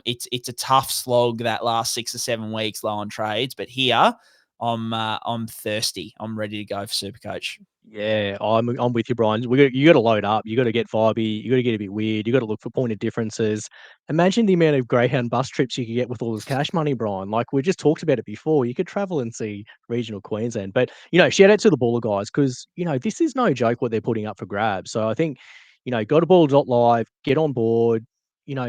It's a tough slog that last 6 or 7 weeks low on trades, but here I'm thirsty. I'm ready to go for SuperCoach. Yeah, I'm with you, Brian. You got to load up. You got to get vibey. You got to get a bit weird. You got to look for pointed differences. Imagine the amount of Greyhound bus trips you could get with all this cash money, Brian. Like we just talked about it before. You could travel and see regional Queensland. But shout out to the Baller guys, because this is no joke what they're putting up for grabs. So I think go to baller.live, get on board.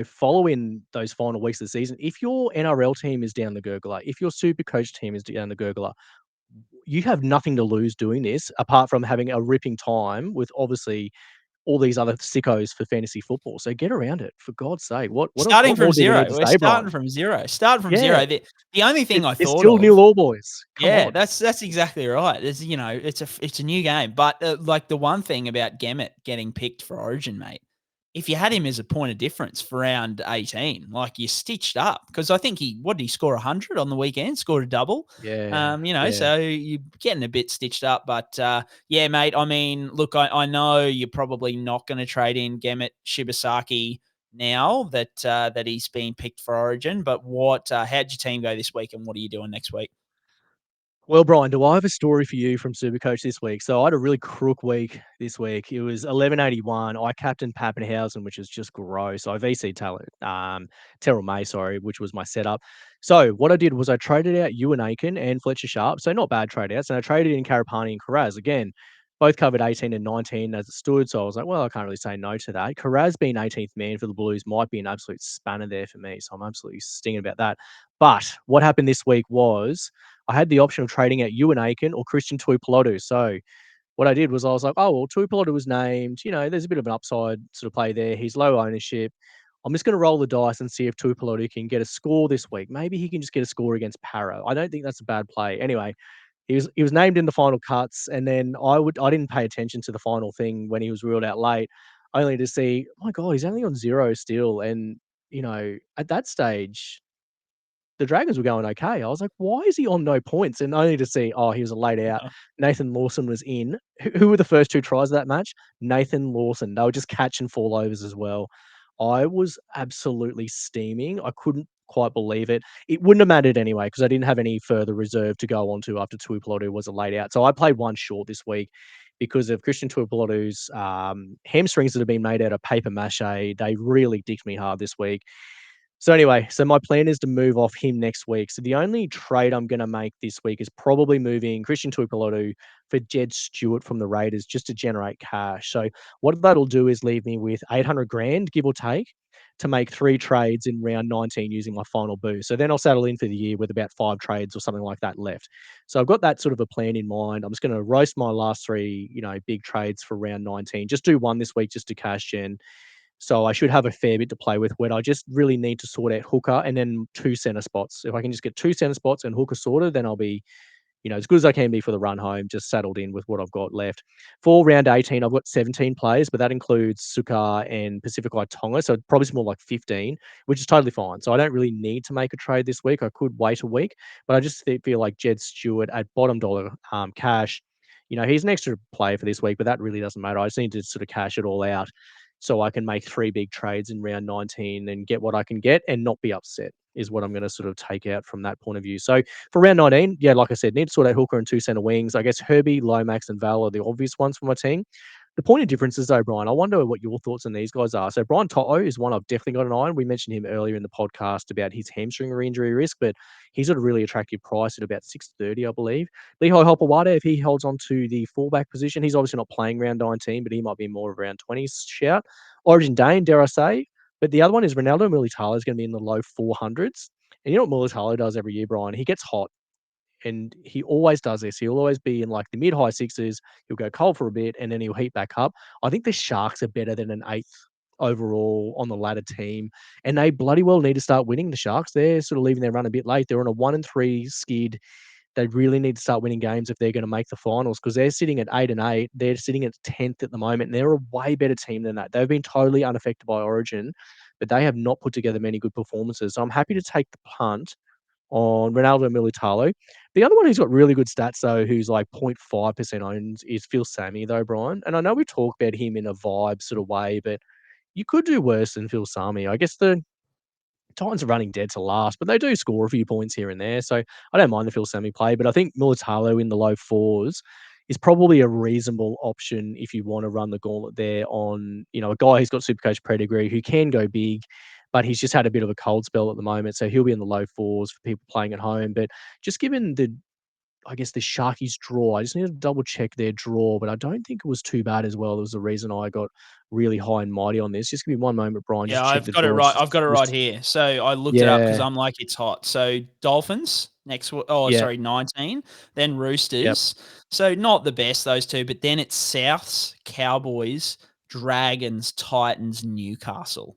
Follow in those final weeks of the season. If your NRL team is down the gurgler, if your SuperCoach team is down the gurgler, you have nothing to lose doing this apart from having a ripping time with obviously all these other sickos for fantasy football. So get around it, for God's sake. What starting from more do we zero? need to We're say, starting Brian? from zero. Start from Yeah. zero. The only thing I It's thought still of, nil all, boys. Come on. that's exactly right. It's it's a new game, but like the one thing about Gemmett getting picked for Origin, mate, if you had him as a point of difference for round 18, like you stitched up, because I think he score 100 on the weekend, scored a double. Yeah. So you're getting a bit stitched up, but mate, I mean, look, I know you're probably not going to trade in Gemmett Shibasaki now that he's been picked for Origin, but how'd your team go this week and what are you doing next week? Well, Brian, do I have a story for you from SuperCoach this week? So I had a really crook week this week. It was 1181. I captained Pappenhausen, which is just gross. I VC Terrell May, which was my setup. So what I did was I traded out Ewan Aiken and Fletcher Sharp. So not bad trade outs. And I traded in Karapani and Karaz. Again, both covered 18 and 19 as it stood. So I was like, well, I can't really say no to that. Karaz being 18th man for the Blues might be an absolute spanner there for me. So I'm absolutely stinging about that. But what happened this week was I had the option of trading out Ewan Aiken or Christian Tuipulotu. So what I did was I was like, oh, well, Tuipulotu was named. There's a bit of an upside sort of play there. He's low ownership. I'm just going to roll the dice and see if Tuipulotu can get a score this week. Maybe he can just get a score against Paro. I don't think that's a bad play. Anyway, he was named in the final cuts, and then I didn't pay attention to the final thing when he was ruled out late, only to see, oh my God, he's only on 0 still. And, at that stage, the Dragons were going okay. I was like, why is he on no points? And only to see, he was a laid out. Nathan Lawson was in. Who were the first 2 tries of that match? Nathan Lawson. They were just catching fallovers as well. I was absolutely steaming. I couldn't quite believe it. It wouldn't have mattered anyway because I didn't have any further reserve to go on to after Tuipulotu was a laid out. So I played one short this week because of Christian Tuipulotu's hamstrings that have been made out of paper mache. They really dicked me hard this week. So anyway, my plan is to move off him next week. So the only trade I'm going to make this week is probably moving Christian Tuipulotu for Jed Stewart from the Raiders just to generate cash. So what that'll do is leave me with 800 grand, give or take, to make 3 trades in round 19 using my final boost. So then I'll settle in for the year with about 5 trades or something like that left. So I've got that sort of a plan in mind. I'm just going to roast my last 3, big trades for round 19. Just do one this week just to cash gen. So I should have a fair bit to play with where I just really need to sort out hooker and then 2 center spots. If I can just get 2 center spots and hooker sorted, then I'll be, as good as I can be for the run home, just saddled in with what I've got left. For round 18, I've got 17 players, but that includes Suluka and Pacific Tonga. So probably more like 15, which is totally fine. So I don't really need to make a trade this week. I could wait a week, but I just feel like Jed Stewart at bottom dollar cash, he's an extra player for this week, but that really doesn't matter. I just need to sort of cash it all out so I can make 3 big trades in round 19 and get what I can get and not be upset is what I'm going to sort of take out from that point of view. So for round 19, like I said, need to sort out hooker and 2 center wings. I guess Herbie, Lomax, and Val are the obvious ones for my team. The point of difference is though, Brian, I wonder what your thoughts on these guys are. So Brian To'o is one I've definitely got an eye on. We mentioned him earlier in the podcast about his hamstring or injury risk, but he's at a really attractive price at about 630, I believe. Lehigh Hopewada, if he holds on to the fullback position, he's obviously not playing round 19, but he might be more of round 20 shout. Origin Dane, dare I say. But the other one is Ronaldo Mulitalo is going to be in the low 400s. And you know what Mulitalo does every year, Brian? He gets hot. And he always does this. He'll always be in like the mid-high sixes. He'll go cold for a bit and then he'll heat back up. I think the Sharks are better than an 8th overall on the ladder team. And they bloody well need to start winning, the Sharks. They're sort of leaving their run a bit late. They're on a 1-3 skid. They really need to start winning games if they're going to make the finals because they're sitting at 8-8. They're sitting at 10th at the moment. And they're a way better team than that. They've been totally unaffected by Origin, but they have not put together many good performances. So I'm happy to take the punt on Ronaldo Mulitalo. The other one who's got really good stats, though, who's like 0.5% owned is Phil Sammy, though, Brian. And I know we talk about him in a vibe sort of way, but you could do worse than Phil Sammy. I guess the Titans are running dead to last, but they do score a few points here and there. So I don't mind the Phil Sammy play, but I think Mulitalo in the low 4s is probably a reasonable option if you want to run the gauntlet there on, a guy who's got Supercoach pedigree who can go big, but he's just had a bit of a cold spell at the moment. So he'll be in the low 4s for people playing at home. But just given the Sharkies draw, I just need to double check their draw, but I don't think it was too bad as well. There was a reason I got really high and mighty on this. Just give me one moment, Brian. Yeah, Just check I've the got it draw. right. I've got it right here. So I looked it up because I'm like, it's hot. So Dolphins next. Yeah. 19. Then Yep. Roosters. So not the best, those two. But then it's Souths, Cowboys, Dragons, Titans, Newcastle.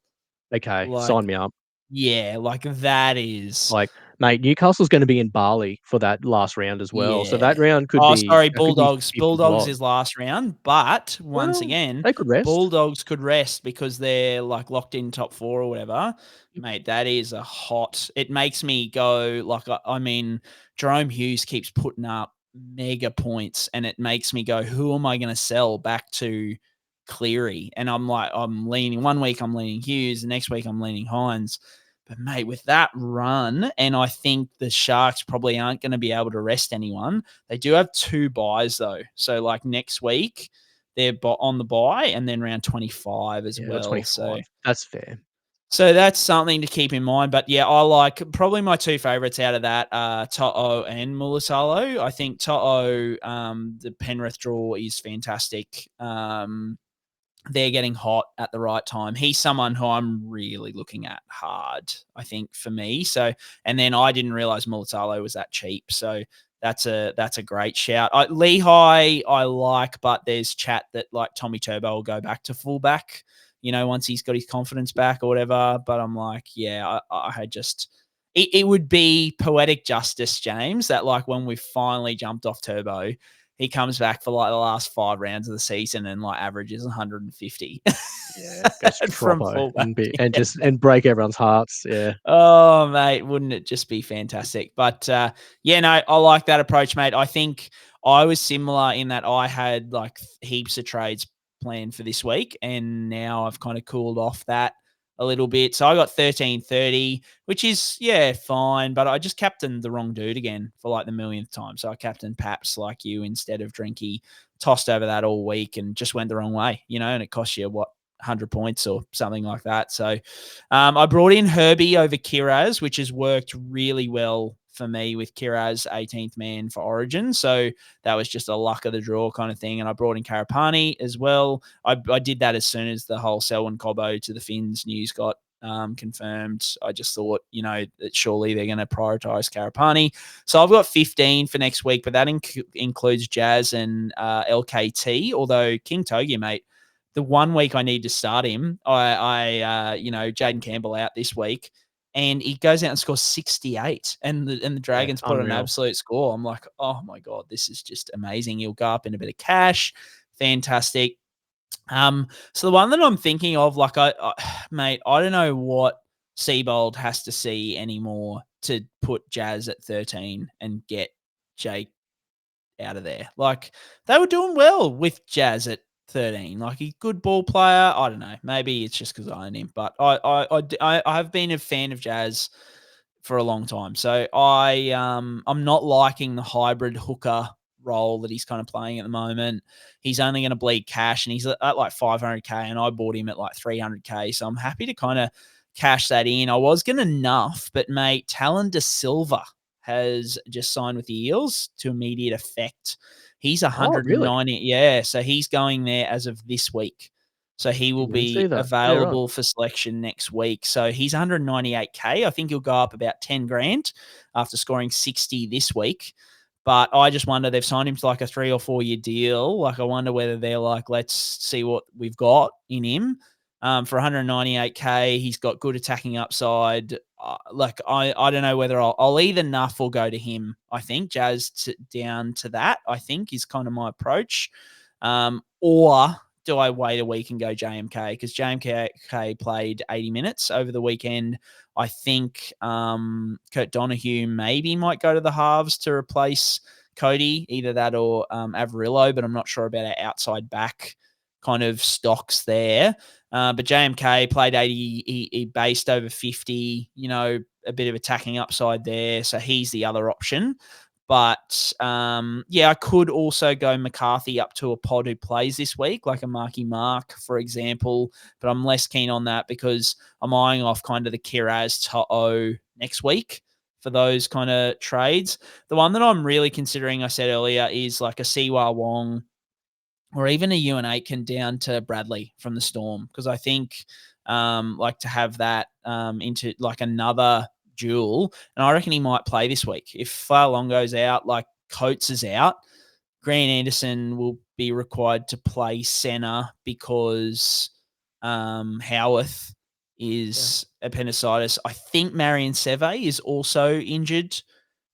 Okay, Like, sign me up. yeah, like that is Like, mate, Newcastle's going to be in Bali for that last round as well. So that round could be. sorry, that could be Bulldogs. 50 Bulldogs lot. is last round, but once Well, again, they could rest. Bulldogs could rest because they're like locked in top 4 or whatever. Mate, that is a hot. It makes me go like, I mean, Jarome Hughes keeps putting up mega points, and it makes me go, who am I going to sell back to Cleary? And I'm like, I'm leaning. One week I'm leaning Hughes, the next week I'm leaning Hines. But, mate, with that run, and I think the Sharks probably aren't going to be able to rest anyone. They do have 2 buys, though. So, like, next week, they're on the buy, and then round 25 as well. 25. So That's fair. So that's something to keep in mind. But, yeah, I like probably my 2 favourites out of that are To'o and Mulitalo. I think To'o, the Penrith draw is fantastic. They're getting hot at the right time. He's someone who I'm really looking at hard, I think, for me. So, and then I didn't realize Mulitalo was that cheap. So that's a great shout. Lehigh I like, but there's chat that like Tommy Turbo will go back to fullback, once he's got his confidence back or whatever. But I'm like, yeah, I had just, it would be poetic justice, James, that like when we finally jumped off Turbo, he comes back for like the last 5 rounds of the season and like averages 150. Yeah, goes From proper fullback. and break everyone's hearts. Yeah. Oh, mate, wouldn't it just be fantastic? But yeah, no, I like that approach, mate. I think I was similar in that I had like heaps of trades planned for this week, and now I've kind of cooled off that a little bit. So I got 1330, which is, yeah, fine. But I just captained the wrong dude again for like the millionth time. So I captained Paps like you instead of Drinky, tossed over that all week and just went the wrong way, and it cost you 100 points or something like that. So I brought in Herbie over Kiraz, which has worked really well for me with Kiraz 18th man for Origin. So that was just a luck of the draw kind of thing. And I brought in Karapani as well. I did that as soon as the whole Selwyn Cobbo to the Finns news got confirmed. I just thought, that surely they're going to prioritize Karapani. So I've got 15 for next week, but that includes Jazz and LKT, although King Togi, mate, the 1 week I need to start him, Jaden Campbell out this week, and he goes out and scores 68, and the Dragons put an absolute score. I'm like, oh my God, this is just amazing. He'll go up in a bit of cash. Fantastic. So the one that I'm thinking of, like, mate, I don't know what Seabold has to see anymore to put Jazz at 13 and get Jake out of there. Like, they were doing well with Jazz at 13. Like, a good ball player. I don't know. Maybe it's just because I own him, but I have been a fan of Jazz for a long time. So I'm not liking the hybrid hooker role that he's kind of playing at the moment. He's only going to bleed cash, and he's at like 500K, and I bought him at like 300K. So I'm happy to kind of cash that in. I was going to nuff, but mate, Kalyn De Silva has just signed with the Eels to immediate effect. He's 190. Really? Yeah. So he's going there as of this week. So he will Didn't see be that. available for selection next week. So he's 198K. I think he'll go up about 10 grand after scoring 60 this week. But I just wonder, they've signed him to like a 3 or 4 year deal. Like, I wonder whether they're like, let's see what we've got in him. For 198K, he's got good attacking upside. I don't know whether I'll either nuff or go to him. I think Jazz down to that, I think, is kind of my approach. Or do I wait a week and go JMK? Because JMK played 80 minutes over the weekend. I think Kurt Donahue maybe might go to the halves to replace Cody, either that or Averillo, but I'm not sure about our outside back kind of stocks there. But JMK played 80, he based over 50, a bit of attacking upside there. So he's the other option. But, I could also go McCarthy up to a pod who plays this week, like a Marky Mark, for example. But I'm less keen on that because I'm eyeing off kind of the Kiraz To'o next week for those kind of trades. The one that I'm really considering, I said earlier, is like a Siwa Wong or even a Ewan Aitken down to Bradley from the Storm, because I think like to have that into like another duel, and I reckon he might play this week. If Fa'alongo's out, like Coates is out, Grant Anderson will be required to play centre because Howarth is appendicitis. I think Marion Seve is also injured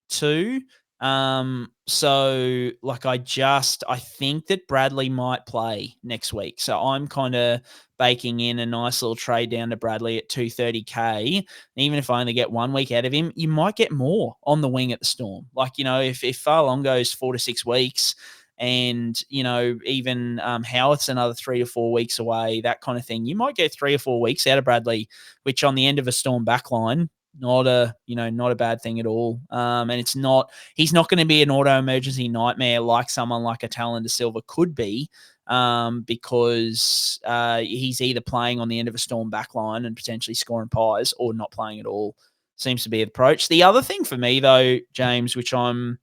too. So like I think that Bradley might play next week. So I'm kind of baking in a nice little trade down to Bradley at 230K. And even if I only get 1 week out of him, you might get more on the wing at the Storm. Like, if Farlong goes 4 to 6 weeks and, even Howard's another 3 to 4 weeks away, that kind of thing, you might get 3 or 4 weeks out of Bradley, which on the end of a Storm backline, not a bad thing at all. And he's not going to be an auto emergency nightmare like someone like a Kalyn De Silva could be, because he's either playing on the end of a Storm backline and potentially scoring pies or not playing at all. Seems to be the approach. The other thing for me though, James, which I'm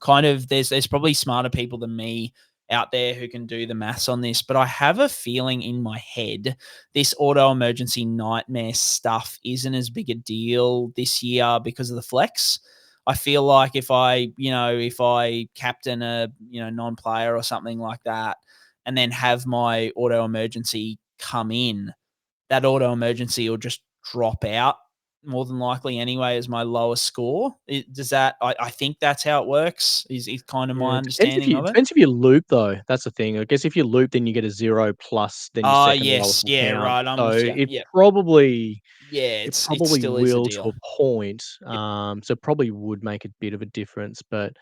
kind of, there's probably smarter people than me out there who can do the maths on this, but I have a feeling in my head this auto emergency nightmare stuff isn't as big a deal this year because of the flex. I feel like if I captain a non-player or something like that and then have my auto emergency come in, that auto emergency will just drop out more than likely anyway as my lowest score. Does that? I think that's how it works. Is kind of my understanding of it. Depends if you loop though. That's the thing. I guess if you loop, then you get a 0 plus. Then your second lowest will count. Right. I'm so with you. it probably it still is a will deal to a point. So probably would make a bit of a difference, but.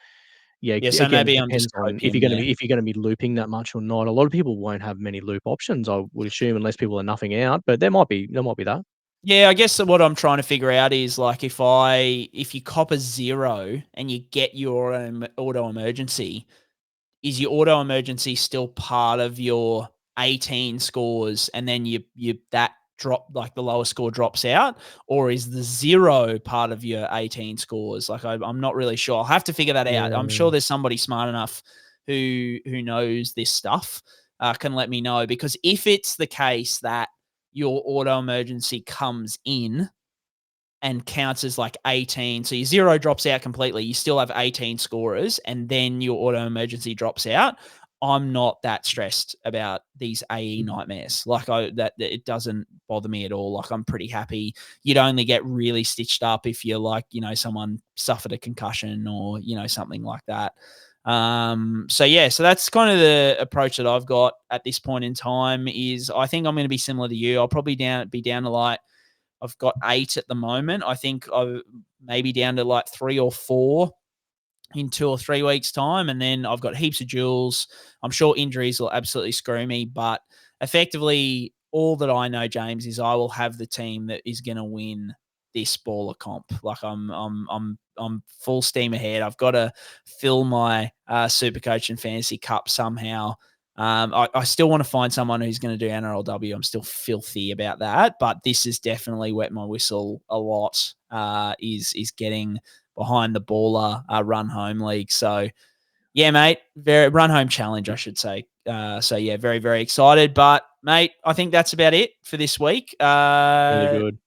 Yeah, so again, maybe it I'm just depends on coping, if you're gonna be looping that much or not. A lot of people won't have many loop options, I would assume, unless people are nuffing out. But there might be that. Yeah, I guess what I'm trying to figure out is like if you cop a 0 and you get your auto emergency, is your auto emergency still part of your 18 scores and then you that drop, like the lowest score drops out, or is the 0 part of your 18 scores? Like I'm not really sure. I'll have to figure that out. I'm sure there's somebody smart enough who knows this stuff, can let me know, because if it's the case that your auto emergency comes in and counts as like 18. So your 0 drops out completely. You still have 18 scorers and then your auto emergency drops out. I'm not that stressed about these AE nightmares. Like that it doesn't bother me at all. Like I'm pretty happy. You'd only get really stitched up if you're like, someone suffered a concussion or, something like that. So that's kind of the approach that I've got at this point in time. Is I think I'm going to be similar to you. I'll probably be down to like, I've got 8 at the moment. I think I'll maybe down to like 3 or 4 in 2 or 3 weeks' time. And then I've got heaps of duels. I'm sure injuries will absolutely screw me, but effectively all that I know, James, is I will have the team that is going to win this baller comp. Like I'm full steam ahead. I've got to fill my SuperCoach and Fantasy Cup somehow. I still want to find someone who's going to do NRLW. I'm still filthy about that, but this has definitely wet my whistle a lot. Is getting behind the baller run home league. So yeah, mate, very run home challenge, I should say. So yeah, very, very excited. But mate, I think that's about it for this week. Really good.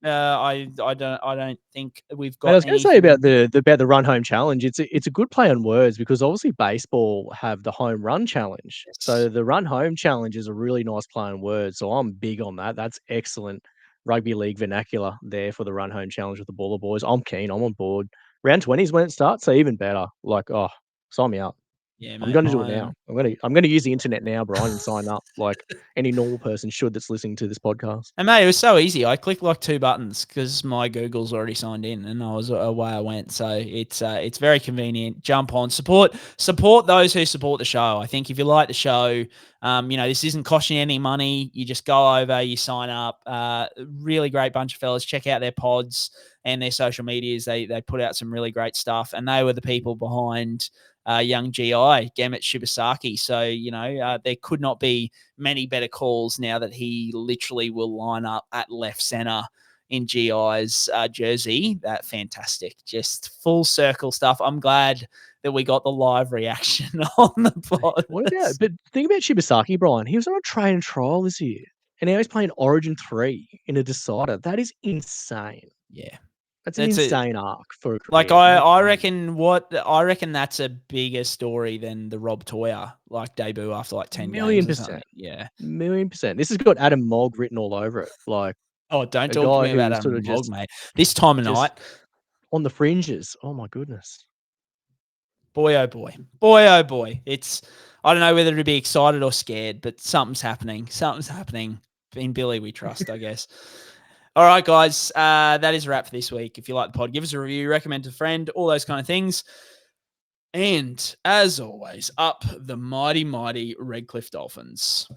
I don't think we've got. And I was going to say about the run home challenge. It's a good play on words because obviously baseball have the home run challenge. Yes. So the run home challenge is a really nice play on words. So I'm big on that. That's excellent rugby league vernacular there for the run home challenge with the Baller Boys. I'm keen. I'm on board. Round 20s when it starts, so even better. Like, oh, sign me up. Yeah, I'm going to do it now. I'm going to use the internet now, Brian, and sign up like any normal person should that's listening to this podcast. And mate, it was so easy. I clicked like 2 buttons because my Google's already signed in, and I was away I went. So it's very convenient. Jump on, support those who support the show. I think if you like the show, this isn't costing you any money. You just go over, you sign up. Really great bunch of fellas. Check out their pods and their social medias. They put out some really great stuff, and they were the people behind young GI, Gamut Shibasaki. So, there could not be many better calls now that he literally will line up at left center in GI's jersey. That fantastic. Just full circle stuff. I'm glad that we got the live reaction on the pod. But think about Shibasaki, Brian. He was on a train trial this year, and now he's playing Origin 3 in a decider. That is insane. Yeah. That's an insane arc for a career. Like I reckon that's a bigger story than the Rob Toya debut after 10 games. %. Yeah. 1,000,000%. This has got Adam Mogg written all over it. Like, oh, don't talk to me about Adam Mogg, mate. This time of night on the fringes. Oh my goodness. Boy, oh boy. Boy, oh boy. I don't know whether to be excited or scared, but something's happening. Something's happening. In Billy we trust, I guess. All right, guys, that is a wrap for this week. If you like the pod, give us a review, recommend to a friend, all those kind of things. And as always, up the mighty, mighty Redcliffe Dolphins.